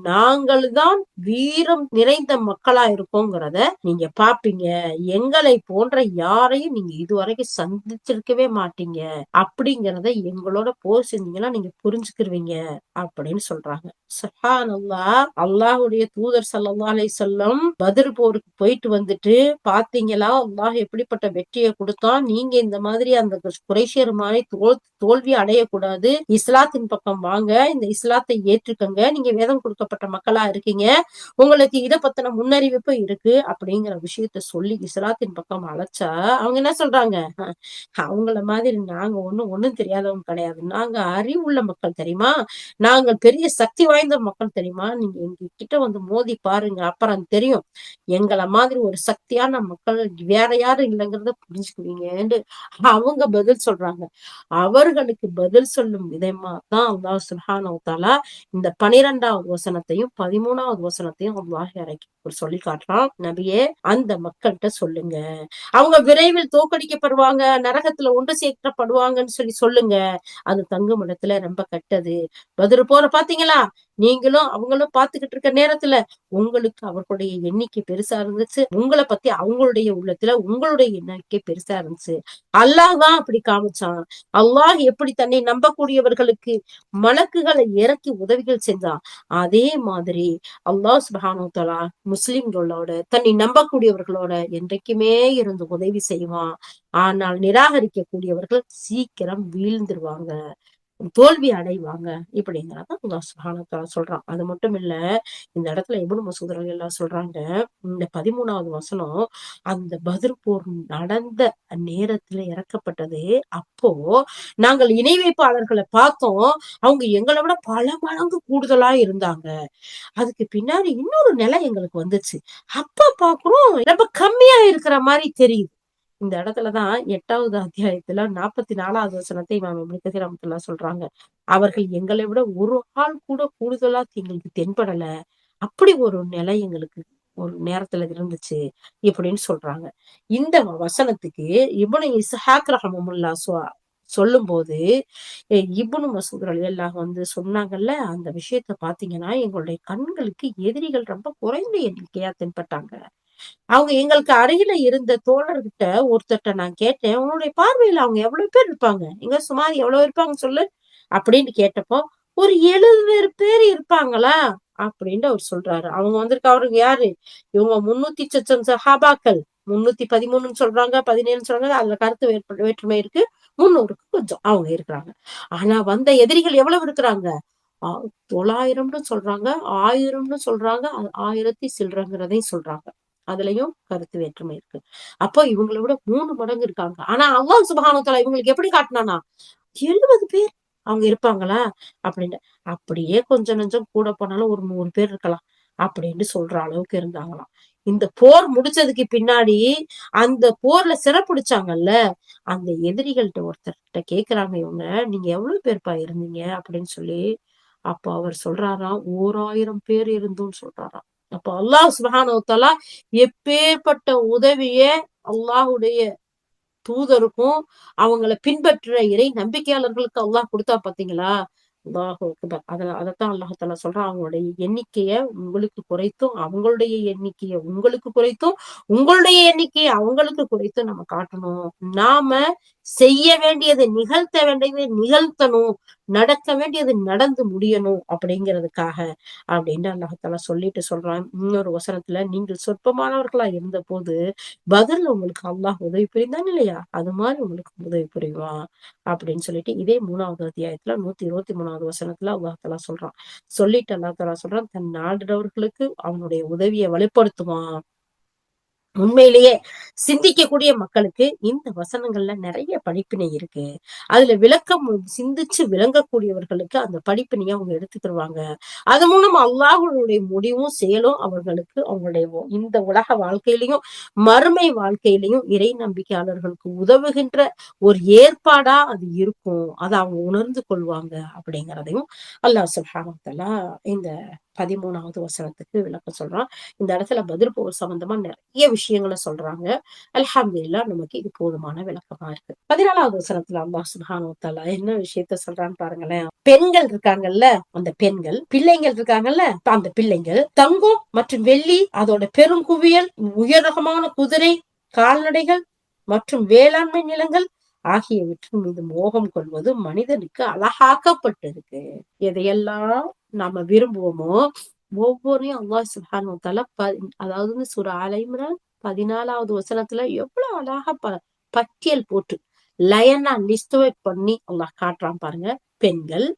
Speaker 2: நாங்கள் தான் வீரம் நிறைந்த மக்களா இருக்கோங்கிறத நீங்க பாப்பீங்க. எங்களை போன்ற யாரையும் நீங்க இதுவரைக்கும் சந்திச்சிருக்கவே மாட்டீங்க. அப்படிங்கிறத எங்களோட போர் செஞ்சீங்கன்னா நீங்க புரிஞ்சுக்கிருவீங்க அப்படின்னு சொல்றாங்க. சுப்ஹானல்லாஹ். அல்லாஹ்வுடைய தூதர் ஸல்லல்லாஹு அலைஹி வஸல்லம் பத்ர் போருக்கு போயிட்டு வந்துட்டு பாத்தீங்களா அல்லாஹ் எப்படிப்பட்ட வெற்றியை கொடுத்தான். நீங்க இந்த மாதிரி அந்த குறைஷியர் மாதிரி தோல்வி அடையக்கூடாது. இஸ்லாத்தின் பக்கம் வாங்க, இந்த இஸ்லாத்தை ஏற்றுக்கங்க. நீங்க வேதம் கொடுக்கப்பட்ட மக்களா இருக்கீங்க. உங்களுக்கு இத பத்தின முன்னறிவிப்பு இருக்கு அப்படிங்கிற விஷயத்த சொல்லி இஸ்லாத்தின் பக்கம் அழைச்சா அவங்க என்ன சொல்றாங்க? அவங்கள மாதிரி நாங்க ஒண்ணும் தெரியாதவங்க கிடையாது. நாங்க அறிவுள்ள மக்கள் தெரியுமா? நாங்கள் பெரிய சக்தி வாய்ந்த மக்கள் தெரியுமா? நீங்க எங்க கிட்ட மோதி பாருங்க, அப்புறம் தெரியும். எங்களை மாதிரி ஒரு சக்தியான மக்கள் வேற யாரும் இல்லைங்கிறத புரிஞ்சுக்குவீங்கன்னு அவங்க பதில் சொல்றாங்க. அவர்களுக்கு பதில் சொல்லும் விதமா தான் அல்லாஹ் சுப்ஹானஹு வ தஆலா இந்த 12வது வசனத்தையும் 13வது வசனத்தையும் அல்லாஹ் இறக்கி சொல்லி காட்டுறான், நபியே அந்த மக்கள்கிட்ட சொல்லுங்க, அவங்க விரைவில் தோற்கடிக்கப்படுவாங்க, நரகத்துல ஒன்று சேர்க்கப்படுவாங்கன்னு சொல்லி சொல்லுங்க. அது தங்கும் இடத்துல ரொம்ப கெட்டது. பதிரு போற பாத்தீங்களா, நீங்களும் அவங்களும் பாத்துக்கிட்டு இருக்க நேரத்துல உங்களுக்கு அவர்களுடைய எண்ணிக்கை பெருசா இருந்துச்சு, உங்களை பத்தி அவங்களுடைய உள்ளத்துல உங்களுடைய எண்ணிக்கை பெருசா இருந்துச்சு. அல்லாஹ் தான் அப்படி காமிச்சான். அல்லாஹ் எப்படி தன்னை நம்பக்கூடியவர்களுக்கு மலக்குகளை இறக்கி உதவிகள் செஞ்சான், அதே மாதிரி அல்லாஹ் சுப்ஹானஹு வ தஆலா முஸ்லிம்களோட தன்னை நம்பக்கூடியவர்களோட என்றைக்குமே இருந்து உதவி செய்வான். ஆனால் நிராகரிக்கக்கூடியவர்கள் சீக்கிரம் வீழ்ந்துருவாங்க, தோல்வி அடைவாங்க. இப்படிங்கிறத அல்லாஹ் சுப்ஹானஹு வ தஆலா சொல்றான். அது மட்டும் இல்ல, இந்த இடத்துல இப்னு மஸ்ஊத் ரலியல்லாஹு சொல்றாங்க, இந்த 13வது வசனம் அந்த பத்ர் போர் நடந்த நேரத்துல இறக்கப்பட்டது. அப்போ நாங்கள் இணை வைப்பாளர்களை பார்த்தோம், அவங்க எங்களை விட பல மடங்கு கூடுதலா இருந்தாங்க. அதுக்கு பின்னாடி இன்னொரு நிலை எங்களுக்கு வந்துச்சு, அப்ப பாக்குறோம் ரொம்ப கம்மியா இருக்கிற மாதிரி தெரியுது. இந்த இடத்துலதான் 8வது அத்தியாயத்துல 44வது வசனத்தை இமாம் இப்னு கஸீர் ரஹ்மத்துல்லாஹி சொல்றாங்க, அவர்கள் எங்களை விட ஒரு ஆள் கூட கூடுதலா எங்களுக்கு தென்படல, அப்படி ஒரு நிலை எங்களுக்கு ஒரு நேரத்துல இருந்துச்சு இப்படின்னு சொல்றாங்க. இந்த வசனத்துக்கு இப்னு இஸ்ஹாக் ரஹ்மத்துல்லாஹி சொல்லும் போது இப்னு மஸ்ஊத் ரலியல்லாஹு சொன்னாங்கல்ல, அந்த விஷயத்த பாத்தீங்கன்னா எங்களுடைய கண்களுக்கு எதிரிகள் ரொம்ப குறைந்த எண்ணிக்கையா தென்பட்டாங்க. அவங்க எங்களுக்கு அருகில இருந்த தோழர்கிட்ட ஒருத்தர்ட்ட நான் கேட்டேன், உன்னுடைய பார்வையில அவங்க எவ்வளவு பேர் இருப்பாங்க, எங்க சுமார் எவ்வளவு இருப்பாங்க சொல்லு அப்படின்னு கேட்டப்போ, ஒரு 70 பேர் இருப்பாங்களா அப்படின்னு அவர் சொல்றாரு. அவங்க அவருக்கு யாரு, இவங்க 300 சொச்சம் சஹாபாக்கள், 313 சொல்றாங்க, 17 சொல்றாங்க, அதுல கருத்து வேற்றுமை இருக்கு. 300க்கு கொஞ்சம் அவங்க இருக்கிறாங்க. ஆனா வந்த எதிரிகள் எவ்வளவு இருக்கிறாங்க, 900ன்னு சொல்றாங்க, 1000ன்னு சொல்றாங்க, 1000 சில்றங்கிறதையும் சொல்றாங்க. அதுலயும் கருத்து வேற்றுமை இருக்கு. அப்போ இவங்களை விட 3 மடங்கு இருக்காங்க. ஆனா அல்லாஹ் சுப்ஹானஹு வ தஆலா இவங்களுக்கு எப்படி காட்டினானா, 70 பேர் அவங்க இருப்பாங்களா அப்படின்னு. அப்படியே கொஞ்சம் நெஞ்சம் கூட போனாலும் ஒரு 100 பேர் இருக்கலாம் அப்படின்னு சொல்ற அளவுக்கு இருந்தாங்களாம். இந்த போர் முடிச்சதுக்கு பின்னாடி அந்த போர்ல சிறப்புடிச்சாங்கல்ல, அந்த எதிரிகள்ட்ட ஒருத்தர்கிட்ட கேக்குறாங்க இவங்க, நீங்க எவ்வளவு பேர்ப்பா இருந்தீங்க அப்படின்னு சொல்லி. அப்ப அவர் சொல்றாராம், 1000 பேர் இருந்தோம்னு சொல்றாராம். அப்ப அல்லாஹ் சுப்ஹானஹு வ தஆலா எப்பேற்பட்ட உதவிய அல்லாஹ்வுடைய தூதருக்கும் அவங்கள பின்பற்ற இறை நம்பிக்கையாளர்களுக்கு அல்லாஹ் கொடுத்தா பாத்தீங்களா. அல்லாஹு அக்பர். அதத்தான் அல்லாஹ் தஆலா சொல்றான், அவங்களுடைய எண்ணிக்கைய உங்களுக்கு குறைத்தும் அவங்களுடைய எண்ணிக்கைய உங்களுக்கு குறைத்தும் உங்களுடைய எண்ணிக்கைய அவங்களுக்கு குறைத்தும் நம்ம காட்டணும். நாம செய்ய வேண்டியது நிகழ்த்த வேண்டியது நிகழ்த்தணும், நடக்க வேண்டியது நடந்து முடியணும் அப்படிங்கிறதுக்காக அப்படின்னு அல்லாஹ் தஆலா சொல்லிட்டு சொல்றான். இன்னொரு வசனத்துல, நீங்கள் சொற்பமானவர்களா இருந்த போது பதில்ல உங்களுக்கு அல்லாஹ் உதவி புரிந்தான் இல்லையா, அது மாதிரி உங்களுக்கு உதவி புரிவான் அப்படின்னு சொல்லிட்டு இதே 3வது அத்தியாயத்துல 123வது வசனத்துல அல்லாஹ் தஆலா சொல்றான். சொல்லிட்டு அல்லாஹ் தஆலா சொல்றான், தன் நாடுறவர்களுக்கு அவனுடைய உதவியை வெளிப்படுத்துவான். உண்மையிலேயே சிந்திக்கக்கூடிய மக்களுக்கு இந்த வசனங்கள்ல நிறைய படிப்பினை இருக்கு. அதுல விளக்கம் சிந்திச்சு விளங்கக்கூடியவர்களுக்கு அந்த படிப்பினைய அவங்க எடுத்துக்கிடுவாங்க. அது மூலம் அல்லாஹ்வுடைய முடிவும் செயலும் அவர்களுக்கு அவங்களுடைய இந்த உலக வாழ்க்கையிலையும் மறுமை வாழ்க்கையிலையும் இறை நம்பிக்கையாளர்களுக்கு உதவுகின்ற ஒரு ஏற்பாடா அது இருக்கும். அதை அவங்க உணர்ந்து கொள்வாங்க அப்படிங்கிறதையும் அல்லாஹ் சுப்ஹானஹு வ தஆலா இந்த 13வது வசனத்துக்கு விளக்கம் சொல்றான். இந்த இடத்துல பதில் போர் சம்பந்தமா நிறைய விஷயங்களை சொல்றாங்க. அல்ஹம்துலில்லாஹ் நமக்கு இது போதுமான விளக்கமா இருக்கு. 14வது வசனத்துல அல்லாஹ் சுப்ஹானஹு வ தஆலா என்ன விஷயத்த சொல்றான்னு பாருங்களேன். பெண்கள் இருக்காங்கல்ல, அந்த பெண்கள், பிள்ளைங்கள் இருக்காங்கல்ல, அந்த பிள்ளைங்கள், தங்கம் மற்றும் வெள்ளி, அதோட பெருங்குவியல், உயரகமான குதிரை, கால்நடைகள் மற்றும் வேளாண்மை நிலங்கள் ஆகியவற்றின் மீது மோகம் கொள்வது மனிதனுக்கு அழகாக்கப்பட்டிருக்கு. எதையெல்லாம் நாம விரும்புவோமோ ஒவ்வொரையும் அல்லாஹ் சுப்ஹானஹு வ தஆலா அதாவது சூரா ஆல இம்ரான் 14வது வசனத்துல எவ்வளவு அழகா பட்டியல் போட்டு லயனா லிஸ்ட் பண்ணி அல்லாஹ் காட்டுறான் பாருங்க. பெண்கள்,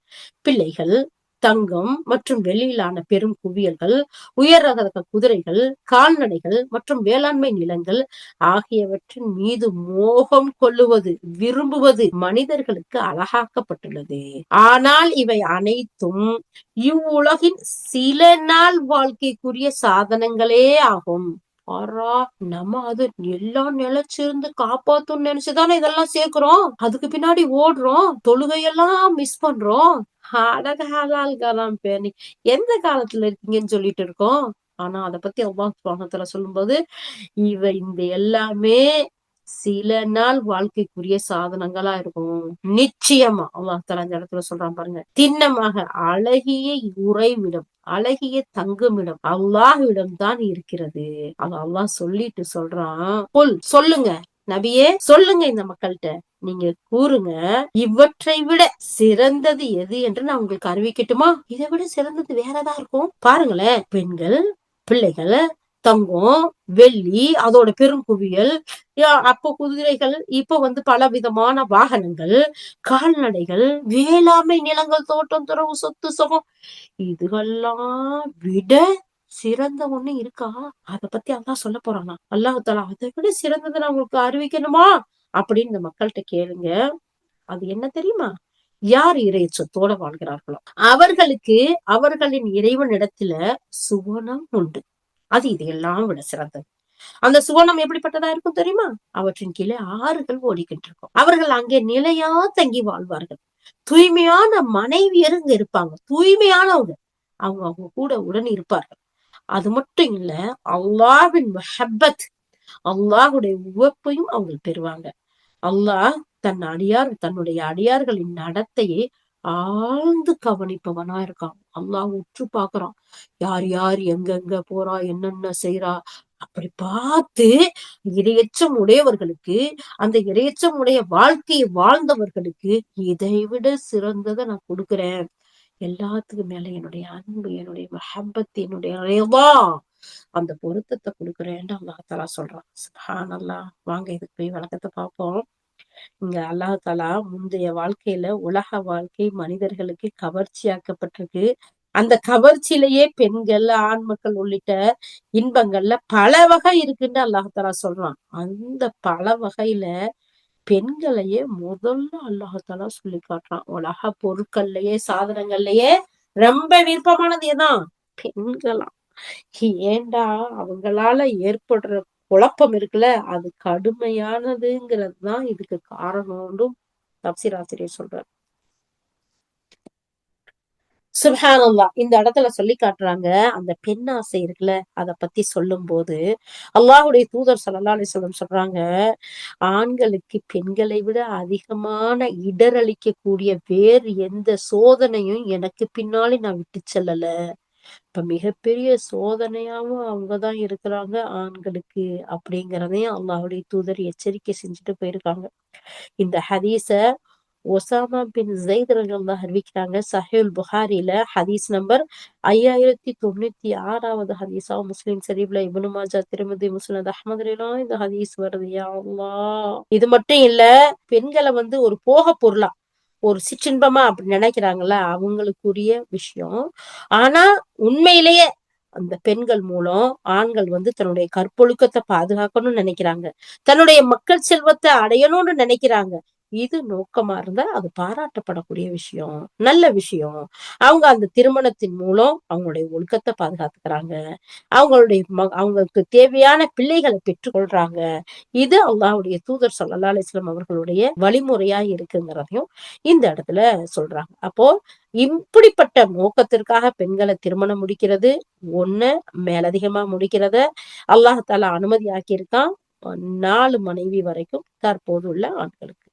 Speaker 2: பிள்ளைகள், தங்கம் மற்றும் வெள்ளியிலான பெரும் குவியல்கள், உயர் ரக குதிரைகள், கால்நடைகள் மற்றும் வேளாண்மை நிலங்கள் ஆகியவற்றின் மீது மோகம் கொள்ளுவது, விரும்புவது மனிதர்களுக்கு அழகாக்கப்பட்டுள்ளது. ஆனால் இவை அனைத்தும் இவ்வுலகின் சில நாள் வாழ்க்கைக்குரிய சாதனங்களே ஆகும். நம்ம அது எல்லாம் நிலைச்சிருந்து காப்பாத்தும்னு நினைச்சுதானே இதெல்லாம் சேர்க்கிறோம். அதுக்கு பின்னாடி ஓடுறோம், தொழுகையெல்லாம் மிஸ் பண்றோம். அடகாலால் காலாம் பேணி எந்த காலத்துல இருக்கீங்கன்னு சொல்லிட்டு இருக்கோம். ஆனா அதை பத்தி அல்லாஹ் சுப்ஹானஹு வ தஆலா சொல்லும்போது இந்த எல்லாமே சில நாள் வாழ்க்கைக்குரிய சாதனங்களா இருக்கும். நிச்சயமா அல்லாஹ் தஆலா இந்த இடத்துல சொல்றான் பாருங்க, திண்ணமாக அழகிய உறைவிடம், அழகிய தங்குமிடம் அல்லாஹ்விடம் தான் இருக்கிறது. அது அல்லாஹ் சொல்லிட்டு சொல்றான், சொல்லுங்க நபியே, சொல்லுங்க இந்த மக்கள்கிட்ட, நீங்க கூறுங்க, இவற்றை விட சிறந்தது எது என்று நான் உங்களுக்கு அறிவிக்கட்டுமா? இதை விட சிறந்தது வேறதா இருக்கும். பாருங்களேன், பெண்கள், பிள்ளைகள், தங்கம், வெள்ளி, அதோட பெரும் குவியல், அப்போ குதிரைகள், இப்ப பல விதமான வாகனங்கள், கால்நடைகள், வேளாண்மை நிலங்கள், தோட்டம், துறவு, சொத்து, சுகம், இதுகெல்லாம் விட சிறந்த ஒண்ணு இருக்கா? அத பத்தி அல்லாஹ் சொல்ல போறானா? அல்லாஹ் தஆலா அதை விட சிறந்ததை நான் உங்களுக்கு அறிவிக்கணுமா அப்படின்னு இந்த மக்கள்கிட்ட கேளுங்க. அது என்ன தெரியுமா? யார் இறையச்சத்தோட வாழ்கிறார்களோ அவர்களுக்கு அவர்களின் இறைவனிடத்துல சுவனம் உண்டு. அது இதையெல்லாம் விட சிறந்தது. அந்த சுவனம் எப்படிப்பட்டதா இருக்கும் தெரியுமா? அவற்றின் கீழே ஆறுகள் ஓடிக்கிட்டு இருக்கும். அவர்கள் அங்கே நிலையா தங்கி வாழ்வார்கள். தூய்மையான மனைவியர் இங்க இருப்பாங்க. தூய்மையானவங்க. அவங்க அவங்க கூட உடன் இருப்பார்கள். அது மட்டும் இல்ல, அல்லாஹ்வின் முஹப்பத், அல்லாஹ்வுடைய உவப்பையும் அவங்க பெறுவாங்க. அல்லாஹ் தன்னுடைய அடியார்களின் நடத்தையை ஆழ்ந்து கவனிப்பவனா இருக்கான். அல்லாஹ் உற்று பார்க்கிறான். யார் யார் எங்கெங்க போறா, என்னென்ன செய்றா, அப்படி பார்த்து இரையச்சம் உடையவர்களுக்கு, அந்த இரையச்சம் உடைய வாழ்க்கையை வாழ்ந்தவர்களுக்கு இதை விட சிறந்ததை நான் கொடுக்கிறேன். எல்லாத்துக்கும் மேல என்னுடைய அன்பு, என்னுடைய மஹப்பத், என்னுடைய ரிதா, அந்த பொருத்தத்தை கொடுக்குறேன்னு அல்லாஹ் தஆலா சொல்றான். சுப்ஹானல்லாஹ். வாங்க இதுக்கு போய் விளக்கத்தை பார்ப்போம். இங்க அல்லாஹ் தஆலா முந்தைய வாழ்க்கையில உலக வாழ்க்கை மனிதர்களுக்கு கவர்ச்சியாக்கப்பட்டிருக்கு. அந்த கவர்ச்சியிலேயே பெண்கள், ஆண் மக்கள் உள்ளிட்ட இன்பங்கள்ல பல வகை இருக்குன்னு அல்லாஹ் தஆலா சொல்றான். அந்த பல வகையில பெண்களையே முதல்ல அல்லாஹ் தஆலா சொல்லி காட்டுறான். உலக பொருட்கள்லயே, சாதனங்கள்லயே ரொம்ப விருப்பமானது எதான்? பெண்களா. ஏன்டா, அவங்களால ஏற்படுற குழப்பம் இருக்குல்ல, அது கடுமையானதுங்கிறது தான் இதுக்கு காரணம்னு தப்சீர் ஆசிரியர் சொல்றார். சுப்ஹானல்லாஹ். இந்த இடத்துல சொல்லி காட்டுறாங்க, அந்த பெண் ஆசை இருக்குல்ல, அத பத்தி சொல்லும் போது அல்லாஹ்வுடைய தூதர் ஸல்லல்லாஹு அலைஹி வஸல்லம் சொல்றாங்க, ஆண்களுக்கு பெண்களை விட அதிகமான இடரளிக்கக்கூடிய வேறு எந்த சோதனையும் எனக்கு பின்னாலே நான் விட்டு செல்லல. இப்ப மிகப்பெரிய சோதனையாவும் அவங்கதான் இருக்கிறாங்க ஆண்களுக்கு, அப்படிங்கிறதையும் அல்லாஹ்வுடைய தூதர் எச்சரிக்கை செஞ்சுட்டு போயிருக்காங்க. இந்த ஹதீஸ ஒசாமா பின் ஸைத் ரலியல்லாஹு அறிவிக்கிறாங்க. சஹீஹுல் புகாரில ஹதீஸ் நம்பர் 5096வது ஹதீஸா, முஸ்லிம் ஷரீஃப்ல, இப்னு மாஜா, திர்மிதி, முஸ்னத் அஹ்மதுலலாம் இந்த ஹதீஸ் வருது. யா அல்லாஹ். இது மட்டும் இல்ல, பெண்களை ஒரு போக பொருளா, ஒரு சிற்றின்பமா அப்படி நினைக்கிறாங்கல்ல, அவங்களுக்குரிய விஷயம். ஆனா உண்மையிலேயே அந்த பெண்கள் மூலம் ஆண்கள் தன்னுடைய கற்பொழுக்கத்தை பாதுகாக்கணும்னு நினைக்கிறாங்க. தன்னுடைய மக்கள் செல்வத்தை அடையணும்னு நினைக்கிறாங்க. இது நோக்கமா இருந்தா அது பாராட்டப்படக்கூடிய விஷயம், நல்ல விஷயம். அவங்க அந்த திருமணத்தின் மூலம் அவங்களுடைய ஒழுக்கத்தை பாதுகாத்துக்கிறாங்க. அவங்களுக்கு தேவையான பிள்ளைகளை பெற்றுக் கொள்றாங்க. இது அல்லாஹ்வுடைய தூதர் ஸல்லல்லாஹு அலைஹி வஸல்லம் அவர்களுடைய வழிமுறையா இருக்குங்கிறதையும் இந்த இடத்துல சொல்றாங்க. அப்போ இப்படிப்பட்ட நோக்கத்திற்காக பெண்களை திருமணம் முடிக்கிறது ஒண்ணு, மேலதிகமா முடிக்கிறத அல்லாஹ் தஆலா அனுமதி ஆக்கியிருக்கான். 4 மனைவி வரைக்கும் தற்போது உள்ள ஆண்களுக்கு.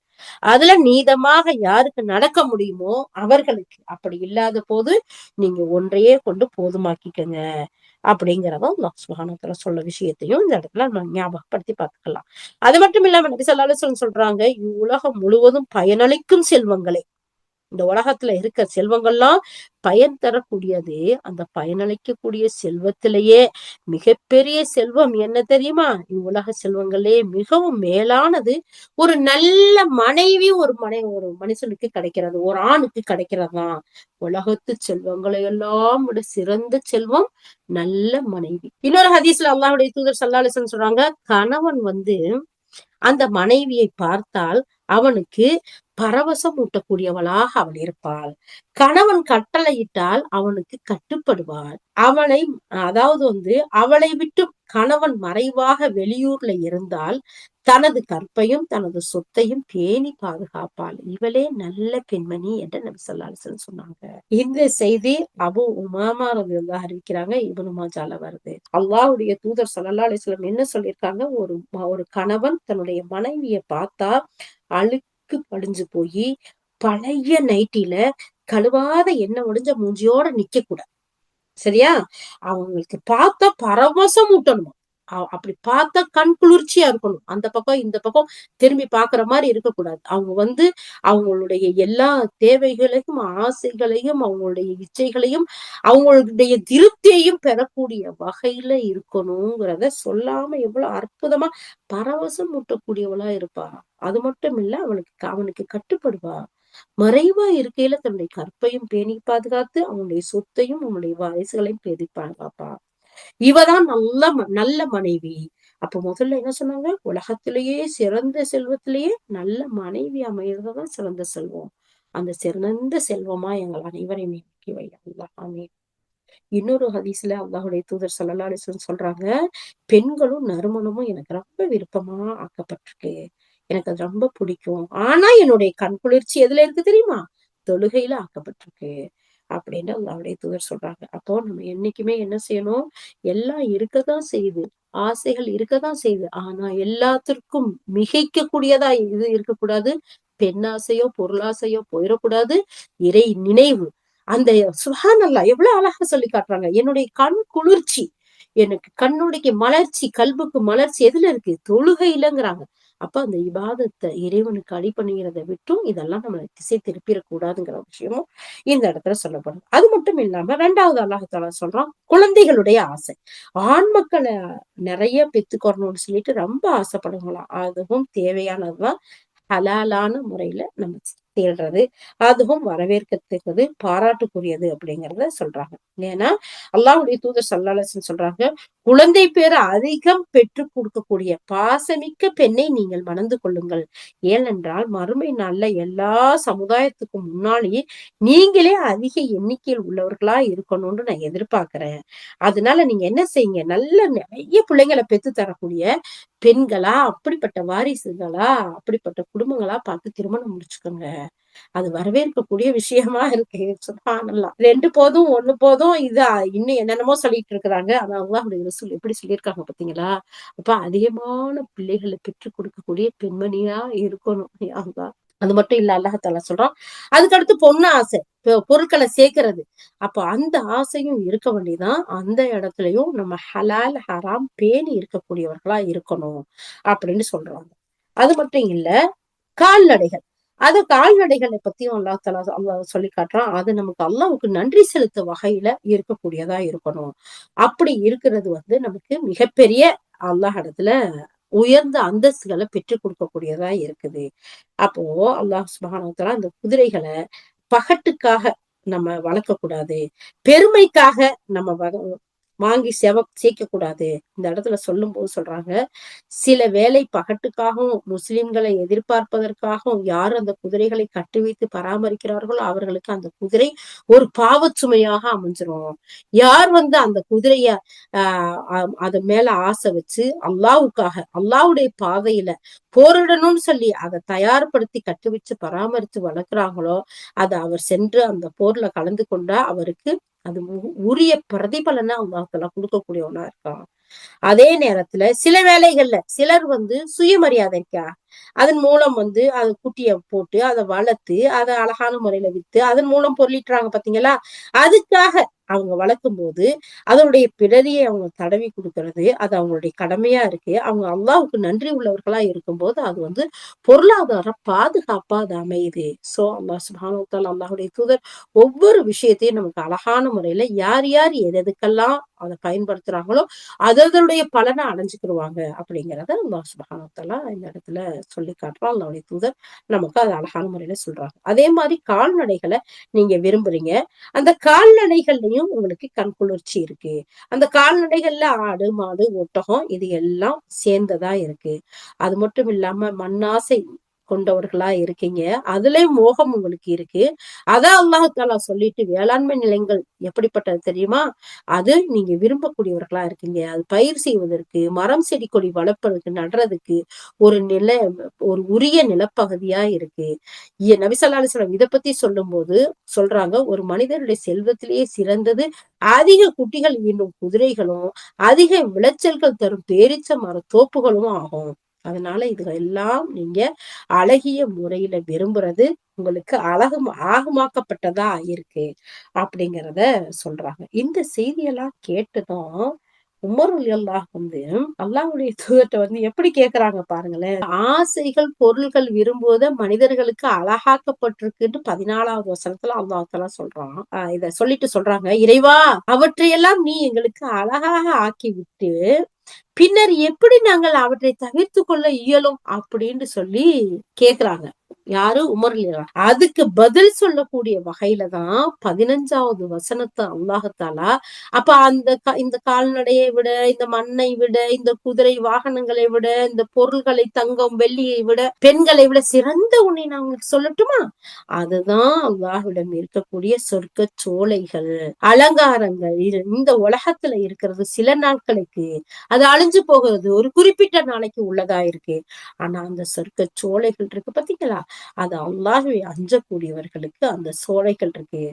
Speaker 2: அதுல நீதமாக யாருக்கு நடக்க முடியுமோ அவர்களுக்கு. அப்படி இல்லாத போது நீங்க ஒன்றையே கொண்டு போதுமாக்கிக்கங்க அப்படிங்கிறதும் அல்லாஹ் சுப்ஹானஹு வ தஆலா சொல்ல விஷயத்தையும் இந்த இடத்துல நம்ம ஞாபகப்படுத்தி பார்த்துக்கலாம். அது மட்டும் இல்லாம நபி ஸல்லல்லாஹு அலைஹி வஸல்லம் சொல்றாங்க, இவ்வுலகம் முழுவதும் பயனளிக்கும் செல்வங்களை, இந்த உலகத்துல இருக்க செல்வங்கள்லாம் பயன் தரக்கூடியது. அந்த பயனளிக்கக்கூடிய செல்வத்திலேயே மிகப்பெரிய செல்வம் என்ன தெரியுமா? இவ்வுலக செல்வங்களே மிகவும் மேலானது ஒரு நல்ல மனைவி, ஒரு மனுஷனுக்கு கிடைக்கிறது, ஒரு ஆணுக்கு கிடைக்கிறதுதான். உலகத்து செல்வங்களை எல்லாம் விட சிறந்த செல்வம் நல்ல மனைவி. இன்னொரு ஹதீஸ்ல அல்லாஹ்வுடைய தூதர் ஸல்லல்லாஹு அலைஹி வஸல்லம் சொல்றாங்க, கணவன் அந்த மனைவியை பார்த்தால் அவனுக்கு பரவசம் ஊட்டக்கூடியவளாக அவள் இருப்பாள். கணவன் கட்டளையிட்டால் அவனுக்கு கட்டுப்படுவாள். அவளை விட்டு கணவன் மறைவாக வெளியூர்ல இருந்தால் தனது கற்பையும் தனது சொத்தையும் பேணி பாதுகாப்பாள். இவளே நல்ல பெண்மணி என்று நபி ஸல்லல்லாஹு அலைஹி வஸல்லம் சொன்னாங்க. இந்த செய்தி அபூ உமாமா ரலியல்லாஹு அறிவிக்கிறாங்க. இப்னு மாஜால வருது. அல்லாஹ்வுடைய தூதர் ஸல்லல்லாஹு அலைஹி வஸல்லம் என்ன சொல்லியிருக்காங்க, ஒரு கணவன் தன்னுடைய மனைவியை பார்த்தா அழுக்கு படிஞ்சு போய் பழைய நைட்டில கழுவாத எண்ணெய் ஒடிஞ்ச மூஞ்சியோட நிக்க கூடாது. சரியா? அவங்களுக்கு பார்த்தா பரவசம் ஊட்டணும். அப்படி பார்த்தா கண் குளிர்ச்சியா இருக்கணும். அந்த பக்கம் இந்த பக்கம் திரும்பி பாக்குற மாதிரி இருக்கக்கூடாது. அவங்க அவங்களுடைய எல்லா தேவைகளையும் ஆசைகளையும் அவங்களுடைய இச்சைகளையும் அவங்களுடைய திருப்தியையும் பெறக்கூடிய வகையில இருக்கணுங்கிறத சொல்லாம எவ்வளவு அற்புதமா பரவசம் ஊட்டக்கூடியவளா இருப்பா. அது மட்டும் இல்ல, அவனுக்கு கட்டுப்படுவா. மறைவா இருக்கையில தன்னுடைய கற்பையும் பேணி பாதுகாத்து அவனுடைய சொத்தையும் அவனுடைய வாரிசுகளையும் பேணி பாதுகாப்பா. இவதான் நல்ல மனைவி. அப்ப முதல்ல என்ன சொன்னாங்க, உலகத்திலேயே சிறந்த செல்வத்திலேயே நல்ல மனைவி அமையறதுதான் சிறந்த செல்வம். அந்த சிறந்த செல்வமா எங்கள் அனைவரையும் ஆக்கி வை அல்லாஹ். ஆமீன். இன்னொரு ஹதீஸ்ல அல்லாஹ்வுடைய தூதர் ஸல்லல்லாஹு அலைஹி வஸல்லம் சொல்றாங்க, பெண்களும் நறுமணமும் எனக்கு ரொம்ப விருப்பமா ஆக்கப்பட்டிருக்கு. எனக்கு அது ரொம்ப பிடிக்கும். ஆனா என்னுடைய கண் குளிர்ச்சி எதுல இருக்கு தெரியுமா? தொழுகையில ஆக்கப்பட்டிருக்கு அப்படின்னு அல்லாஹ்வுடைய தூதர் சொல்றாங்க. அப்போ நம்ம என்னைக்குமே என்ன செய்யணும், எல்லாம் இருக்கதான் செய்யுது, ஆசைகள் இருக்கதான் செய்யுது. ஆனா எல்லாத்திற்கும் மிகைக்க கூடியதா இது இருக்கக்கூடாது. பெண்ணாசையோ பொருளாசையோ போயிடக்கூடாது. இறை நினைவு. அந்த சுப்ஹானல்லாஹ் எவ்வளவு அழகா சொல்லி காட்டுறாங்க. என்னுடைய கண் குளிர்ச்சி, எனக்கு கண்ணுடைய மலர்ச்சி, கல்புக்கு மலர்ச்சி எதுல இருக்கு? தொழுகையிலங்கிறாங்க. அப்ப அந்த இபாதத்தை இறைவனுக்கு அடிபணிகிறத விட்டும் இதெல்லாம் நம்ம திசை திருப்பிடக்கூடாதுங்கிற விஷயமும் இந்த இடத்துல சொல்லப்படும். அது மட்டும் இல்லாம 2வது அல்லாஹ் தஆலா சொல்றான், குழந்தைகளுடைய ஆசை. ஆண் மக்களை நிறைய பெத்துக்கறணும்னு சொல்லிட்டு ரொம்ப ஆசைப்படுங்களாம். அதுவும் தேவையானதுதான். ஹலாலான முறையில நம்ம தேடுறது, அதுவும் வரவேற்கத்தக்கது, பாராட்டுக்குரியது அப்படிங்கறத சொல்றாங்க. ஏன்னா அல்லாஹ்வுடைய தூதர் ஸல்லல்லாஹு அலைஹி வஸல்லம் சொல்றாங்க, குழந்தை பேறு அதிகம் பெற்றுக் கொடுக்கக்கூடிய பாசமிக்க பெண்ணை நீங்கள் மணந்து கொள்ளுங்கள். ஏனென்றால் மறுமை நாள்ல எல்லா சமுதாயத்துக்கும் முன்னாலேயே நீங்களே அதிக எண்ணிக்கையில் உள்ளவர்களா இருக்கணும்னு நான் எதிர்பார்க்கிறேன். அதனால நீங்க என்ன செய்யுங்க, நல்ல நிறைய பிள்ளைங்களை பெத்து தரக்கூடிய பெண்களா, அப்படிப்பட்ட வாரிசுகளா, அப்படிப்பட்ட குடும்பங்களா பார்த்து திருமணம் முடிச்சுக்கோங்க. அது வரவேற்கக்கூடிய விஷயமா இருக்கு. சுப்ஹானல்லாஹ். 2 போதும், 1 போதும். இன்னும் என்னென்னமோ சொல்லிட்டு இருக்கிறாங்க. ஆனா அல்லாஹ்வுடைய ரசூல் எப்படி சொல்லியிருக்காங்க பாத்தீங்களா? அப்ப அதிகமான பிள்ளைகளை பெற்றுக் கொடுக்கக்கூடிய பெண்மணியா இருக்கணும். யா அல்லாஹ். அது மட்டும் இல்ல, அல்லாஹ் தஆலா சொல்றான், அதுக்கு அடுத்து பொண்ணு ஆசை, பொருட்களை சேர்க்கிறது. அப்ப அந்த ஆசையும் இருக்க வேண்டியதான். அந்த இடத்துலயும் நம்ம ஹலால் ஹராம் பேணி இருக்கக்கூடியவர்களா இருக்கணும் அப்படின்னு சொல்றாங்க. அது மட்டும் இல்ல, கால்நடைகள். கால்நடைகளை பத்தியும் அல்லாஹ் சொல்லி காட்டுறான். அது நமக்கு அல்லாஹ்வுக்கு நன்றி செலுத்த வகையில இருக்கக்கூடியதா இருக்கணும். அப்படி இருக்கிறது நமக்கு மிகப்பெரிய அல்லாஹ் இடத்துல உயர்ந்த அந்தஸ்துகளை பெற்றுக் கொடுக்கக்கூடியதா இருக்குது. அப்போ அல்லாஹ் சுப்ஹானஹு வ தஆலா இந்த குதிரைகளை பகட்டுக்காக நம்ம வளர்க்க கூடாது. பெருமைக்காக நம்ம வாங்கி சேர்க்க கூடாது. இந்த இடத்துல சொல்லும் போது சொல்றாங்க, சில வேளை பகட்டுக்காகவும் முஸ்லிம்களை எதிர்பார்ப்பதற்காகவும் யார் அந்த குதிரைகளை கட்டி வைத்து பராமரிக்கிறார்களோ அவர்களுக்கு அந்த குதிரை ஒரு பாவச்சுமையாக அமைஞ்சிரும். யார் அந்த குதிரைய அது மேல ஆசை வச்சு அல்லாஹ்வுக்காக அல்லாஹ்வுடைய பாதையில போரிடணும்னு சொல்லி அதை தயார்படுத்தி கட்டி வச்சு பராமரித்து வளர்க்குறாங்களோ, அது அவர் சென்று அந்த போர்ல கலந்து கொண்டா அவருக்கு அது உரிய பிரதிபலனை அல்லாஹ் தஆலா கொடுக்கக்கூடியவனா இருக்கான். அதே நேரத்துல சில வேளைகள்ல சிலர் சுயமரியாதைக்கா அதன் மூலம் அது குட்டிய போட்டு அதை வளர்த்து அதை அழகான முறையில வித்து அதன் மூலம் பொருளீட்டுறாங்க பாத்தீங்களா? அதுக்காக அவங்க வளர்க்கும் போது அதனுடைய பிடரியை அவங்க தடவி கொடுக்கறது அது அவங்களுடைய கடமையா இருக்கு. அவங்க அல்லாஹ்வுக்கு நன்றி உள்ளவர்களா இருக்கும்போது அது பொருளாதார பாதுகாப்பா அது அமையுது. சோ அல்லாஹ் சுப்ஹானஹு வ தஆலா அல்லாஹ்வுடைய தூதர் ஒவ்வொரு விஷயத்தையும் நமக்கு அழகான முறையில யார் யார் எதுக்கெல்லாம் அதை பயன்படுத்துறாங்களோ அதனுடைய பலனை அடைஞ்சுக்கிடுவாங்க அப்படிங்கிறத அல்லாஹ் சுப்ஹானஹு வ தஆலா இந்த இடத்துல சொல்லி காட்டுறான். அல்லாஹ்வுடைய தூதர் நமக்கு அது அழகான முறையில சொல்றாங்க. அதே மாதிரி கால்நடைகளை நீங்க விரும்புறீங்க. அந்த கால்நடைகள்லயும் உங்களுக்கு கண் குளிர்ச்சி இருக்கு. அந்த கால்நடைகள்ல ஆடு, மாடு, ஒட்டகம் இது எல்லாம் சேர்ந்ததா இருக்கு. அது மட்டும் இல்லாம மண்ணாசை கொண்டவர்களா இருக்கீங்க, அதுலயும் மோகம் உங்களுக்கு இருக்கு. அதான் அல்லாஹ் தாலா சொல்லிட்டு வேளாண்மை நிலங்கள் எப்படிப்பட்டது தெரியுமா? அது நீங்க விரும்பக்கூடியவர்களா இருக்கீங்க. அது பயிர் செய்வதற்கு, மரம் செடி கொடி வளர்ப்பதற்கு, நடுறதுக்கு ஒரு ஒரு உரிய நிலப்பகுதியா இருக்கு. நபி ஸல்லல்லாஹு அலைஹி வஸல்லம் இத பத்தி சொல்லும்போது சொல்றாங்க, ஒரு மனிதனுடைய செல்வத்திலேயே சிறந்தது அதிக குட்டிகள் ஈண்டும் குதிரைகளும், அதிக விளைச்சல்கள் தரும் பேரீச்ச மர தோப்புகளும் ஆகும். அதனால இதுகள் எல்லாம் நீங்க அழகிய முறையில விரும்புறது உங்களுக்கு ஆகமாக்கப்பட்டதா இருக்கு அப்படிங்கிறத சொல்றாங்க. இந்த செய்தியெல்லாம் கேட்டதும் உமர் ரலியல்லாஹு அல்லாஹ்வுடைய தூதர்ட்ட எப்படி கேக்குறாங்க பாருங்களேன். ஆசைகள், பொருள்கள் விரும்புவத மனிதர்களுக்கு அழகாக்கப்பட்டிருக்குன்னு 14வது வசனத்துல அல்லாஹ் தஆலா சொல்றான். இத சொல்லிட்டு சொல்றாங்க, இறைவா அவற்றையெல்லாம் நீ எங்களுக்கு அழகாக ஆக்கி விட்டு பின்னர் எப்படி நாங்கள் அவற்றை தவிர்த்து கொள்ள இயலும் அப்படின்னு சொல்லி கேக்குறாங்க. யாரு? உமர் ரலியல்லாஹு அதுக்கு பதில் சொல்லக்கூடிய வகையில தான் 15வது வசனத்தை அல்லாஹ் தஆலா அப்ப இந்த கால்நடையை விட, இந்த மண்ணை விட, இந்த குதிரை வாகனங்களை விட, இந்த பொருள்களை தங்கம் வெள்ளியை விட, பெண்களை விட சிறந்த ஒன்றை நான் உங்களுக்கு சொல்லட்டுமா? அதுதான் அல்லாஹ்விடம் இருக்கக்கூடிய சொர்க்க சோலைகள், அலங்காரங்கள். இந்த உலகத்துல இருக்கிறது சில நாட்களுக்கு, அது அழிஞ்சு போகிறது ஒரு குறிப்பிட்ட நாளைக்கு உள்ளதா இருக்கு. ஆனா அந்த சொர்க்க சோலைகள் இருக்கு பாத்தீங்களா? அது அல்லாஹ்வை அஞ்சக்கூடியவர்களுக்கு அந்த சோலைகள் இருக்கு.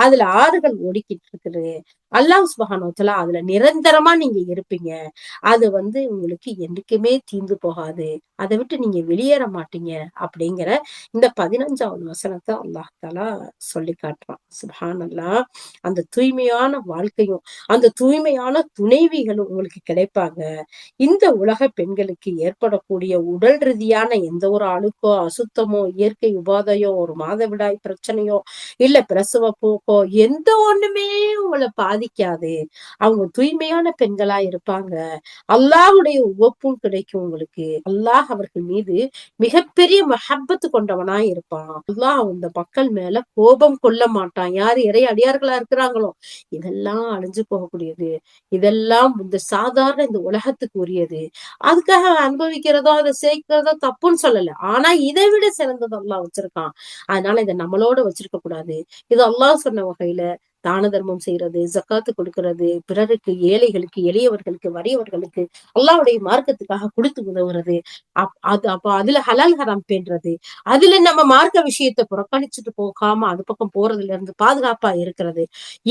Speaker 2: அதுல ஆறுகள் ஓடிக்கிட்டு இருக்குது. அல்லாஹ் சுப்ஹானஹு வ தஆலா அதுல நிரந்தரமா நீங்க இருப்பீங்க. அது உங்களுக்கு என்னைக்குமே தீர்ந்து போகாது. அதை விட்டு நீங்க வெளியேற மாட்டீங்க அப்படிங்கிற இந்த 15வது வசனத்தை அல்லாஹ் தஆலா சொல்லி காட்டுறான். சுப்ஹானல்லாஹ். அந்த தூய்மையான வாழ்க்கையும், அந்த தூய்மையான துணைவிகளும் உங்களுக்கு கிடைப்பாங்க. இந்த உலக பெண்களுக்கு ஏற்படக்கூடிய உடல் ரீதியான எந்த ஒரு அழுக்கோ, அசுத்தமோ, இயற்கை உபாதையோ, ஒரு மாதவிடாய் பிரச்சனையோ, இல்ல பிரசவ போக்கோ எந்த ஒண்ணுமே உங்களை பாதிக்காது. அவங்க தூய்மையான பெண்களா இருப்பாங்க. அல்லாஹ்வுடைய உவப்பும் கிடைக்கும் உங்களுக்கு. அல்லாஹ் அவர்கள் மீது மிகப்பெரிய மஹப்பத்து கொண்டவனா இருப்பான். அல்லாஹ் அந்த மக்கள் மேல கோபம் கொள்ள மாட்டான். யார் இறை அடியார்களா இருக்கிறாங்களோ, இதெல்லாம் அழிஞ்சு போகக்கூடியது. இதெல்லாம் இந்த சாதாரண இந்த உலகத்துக்கு உரியது. அதுக்காக அனுபவிக்கிறதோ, அதை சேர்க்கிறதோ தப்புன்னு சொல்லல. ஆனா இதை விட சிறந்தது அல்லாஹ் வச்சிருக்கான். அதனால இதை நம்மளோட வச்சிருக்க கூடாது. இது அல்லாஹ் சொன்ன வகையில தான தர்மம் செய்யறது, ஜக்காத்து கொடுக்கிறது, பிறருக்கு, ஏழைகளுக்கு, எளியவர்களுக்கு, வறியவர்களுக்கு, அல்லாஹ்வுடைய மார்க்கத்துக்காக கொடுத்து உதவுறது, அப்ப அதுல ஹலால் ஹராம் பேணுறது, அதுல நம்ம மார்க்க விஷயத்தை புறக்கணிச்சுட்டு போகாம அது பக்கம் போறதுல இருந்து பாதுகாப்பா இருக்கிறது.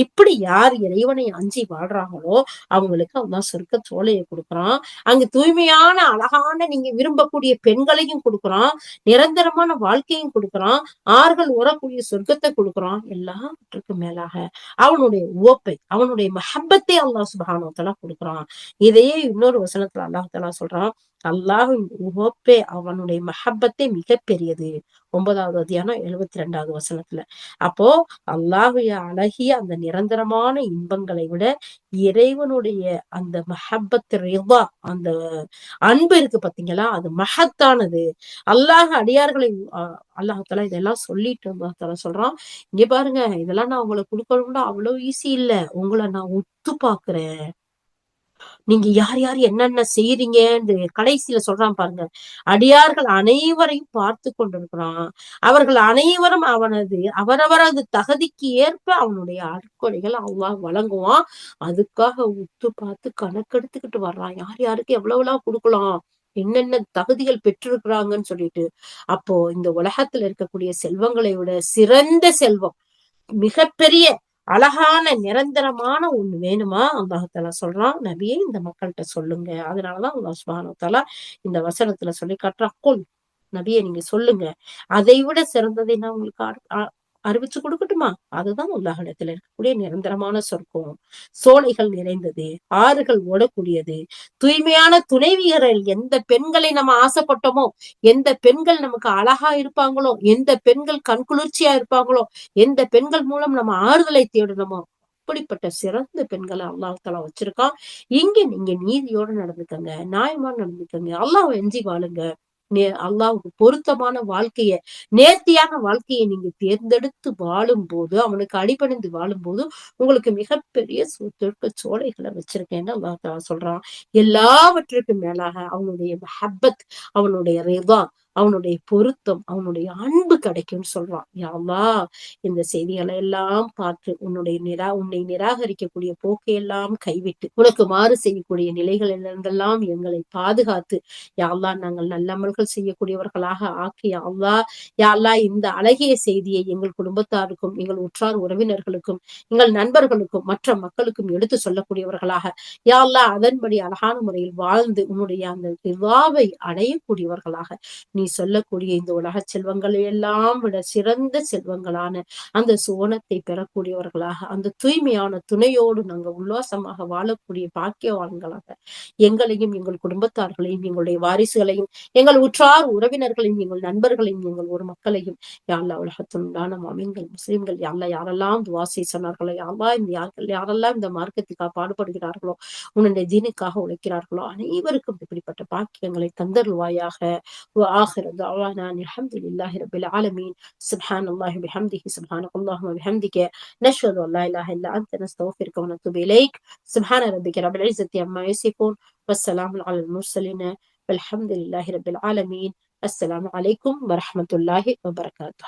Speaker 2: இப்படி யார் இறைவனை அஞ்சி வாழ்றாங்களோ அவங்களுக்கு அல்லாஹ் சொர்க்க சோலையை கொடுக்குறான். அங்க தூய்மையான அழகான நீங்க விரும்பக்கூடிய பெண்களையும் கொடுக்குறான். நிரந்தரமான வாழ்க்கையும் கொடுக்குறான். ஆறுகள் ஓடக்கூடிய சொர்க்கத்தை கொடுக்குறான். எல்லாவற்றுக்கும் மேலாக அவனுடைய உவப்பை, அவனுடைய மஹப்பத்தை அல்லாஹ் சுப்ஹானஹு வ தஆலா கொடுக்குறான். இதையே இன்னொரு வசனத்துல அல்லாஹ் தஆலா சொல்றான், அல்லாஹ்வின் உவப்பே, அவனுடைய மஹப்பத்தே மிகப்பெரியது. 9வது அத்தியாயம் 72வது வசனத்துல. அப்போ அல்லாஹ்வுடைய அழகிய அந்த நிரந்தரமான இன்பங்களை விட இறைவனுடைய அந்த மஹப்பத் ரிதா, அந்த அன்பு இருக்கு பாத்தீங்களா? அது மஹத்தானது. அல்லாஹ் அடியார்களை அல்லாஹ் தஆலா இதெல்லாம் சொல்லிட்டு அல்லாஹ் தஆலா சொல்றான், இங்க பாருங்க, இதெல்லாம் நான் உங்களுக்கு கொடுக்கணும்னா அவ்வளவு ஈஸி இல்ல. உங்களை நான் உத்து பாக்குறேன். நீங்க யார் யார் என்னென்ன செய்றீங்கன்னு கடைசியில சொல்றான் பாருங்க. அடியார்கள் அனைவரையும் பார்த்து கொண்டிருக்கிறான். அவர்கள் அனைவரும் அவரவரது தகுதிக்கு ஏற்ப அவனுடைய அருட்கொடைகள் அல்லாஹ் வழங்குவான். அதுக்காக உத்து பார்த்து கணக்கெடுத்துக்கிட்டு வர்றான். யார் யாருக்கு எவ்வளவுலாம் கொடுக்கலாம், என்னென்ன தகுதிகள் பெற்றிருக்கிறாங்கன்னு சொல்லிட்டு. அப்போ இந்த உலகத்துல இருக்கக்கூடிய செல்வங்களை விட சிறந்த செல்வம், மிகப்பெரிய அழகான நிரந்தரமான ஒண்ணு வேணுமா? அல்லாஹ் தஆலா சொல்றான், நபியே இந்த மக்கள்கிட்ட சொல்லுங்க. அதனாலதான் அல்லாஹ் சுப்ஹானஹு வ தஆலா இந்த வசனத்துல சொல்லி காட்டுறான், குல், நபியே நீங்க சொல்லுங்க. அதை விட சிறந்ததை நான் உங்களுக்கு அறிவிச்சு கொடுக்கட்டுமா? அதுதான் அல்லாஹ்விடத்துல இருக்கக்கூடிய நிரந்தரமான சொர்க்கம். சோலைகள் நிறைந்தது, ஆறுகள் ஓடக்கூடியது, தூய்மையான துணைவியர்கள். எந்த பெண்களை நம்ம ஆசைப்பட்டோமோ, எந்த பெண்கள் நமக்கு அழகா இருப்பாங்களோ, எந்த பெண்கள் கண்குளிர்ச்சியா இருப்பாங்களோ, எந்த பெண்கள் மூலம் நம்ம ஆறுதலை தேடணுமோ, அப்படிப்பட்ட சிறந்த பெண்களை அல்லாஹ் தஆலா வச்சிருக்கான். இங்க நீங்க நீதியோட நடந்துக்கங்க, நியாயமா நடந்துக்கங்க, அல்லாஹ்வை எஞ்சி வாழுங்க. அல்லாஹ்வுக்கு பொருத்தமான வாழ்க்கைய, நேர்த்தியான வாழ்க்கையை நீங்க தேர்ந்தெடுத்து வாழும்போது, அவனுக்கு அடிபணிந்து வாழும்போது உங்களுக்கு மிகப்பெரிய சொர்க்க சோலைகளை வச்சிருக்கேன்னு அல்லாஹ் தஆலா சொல்றான். எல்லாவற்றுக்கும் மேலாக அவனுடைய மஹப்பத், அவனுடைய ரிதா, அவனுடைய பொருத்தம், அவனுடைய அன்பு கிடைக்கும்னு சொல்றான். யா அல்லாஹ், இந்த செய்திகளை எல்லாம் பார்த்து உன்னை நிராகரிக்கக்கூடிய போக்கையெல்லாம் கைவிட்டு உனக்கு மாறு செய்யக்கூடிய நிலைகளிலிருந்தெல்லாம் எங்களை பாதுகாத்து, யா அல்லாஹ், நாங்கள் நல்லமல்கள் செய்யக்கூடியவர்களாக ஆக்கி, யா அல்லாஹ், யா அல்லாஹ், இந்த அழகிய செய்தியை எங்கள் குடும்பத்தாருக்கும், எங்கள் உற்றார் உறவினர்களுக்கும், எங்கள் நண்பர்களுக்கும், மற்ற மக்களுக்கும் எடுத்து சொல்லக்கூடியவர்களாக, யா அல்லாஹ், அதன்படி அழகான முறையில் வாழ்ந்து உன்னுடைய அந்த ரிவாவை அடையக்கூடியவர்களாக, நீ சொல்லக்கூடிய இந்த உலக செல்வங்களை எல்லாம் விட சிறந்த செல்வங்களான அந்த சுவனத்தை பெறக்கூடியவர்களாக, அந்த தூய்மையான துணையோடு நாங்கள் உல்லாசமாக வாழக்கூடிய பாக்கியவான்களாக எங்களையும், எங்கள் குடும்பத்தார்களையும், எங்களுடைய வாரிசுகளையும், எங்கள் உற்றார் உறவினர்களையும், எங்கள் நண்பர்களையும், எங்கள் ஒரு மக்களையும், யா அல்லாஹ், உலகத்தில் உண்டான மொமின்கள், முஸ்லிம்கள், யா அல்லாஹ், யாரெல்லாம் துஆ செய்ய சொன்னார்களோ, யா அல்லாஹ், யாரெல்லாம் இந்த மார்க்கத்துக்காக பாடுபடுகிறார்களோ, உன்னுடைய தீனுக்காக உழைக்கிறார்களோ, அனைவருக்கும் இப்படிப்பட்ட பாக்கியங்களை தந்தருள்வாயாக. وآخر دعوانا أن الحمد لله رب العالمين. سبحان الله بحمده، سبحانك اللهم وبحمدك، نشهد أن لا إله إلا أنت، نستغفرك ونتوب إليك. سبحان ربك رب العزة عما يصفون، والسلام على المرسلين، والحمد لله رب العالمين. السلام عليكم ورحمة الله وبركاته.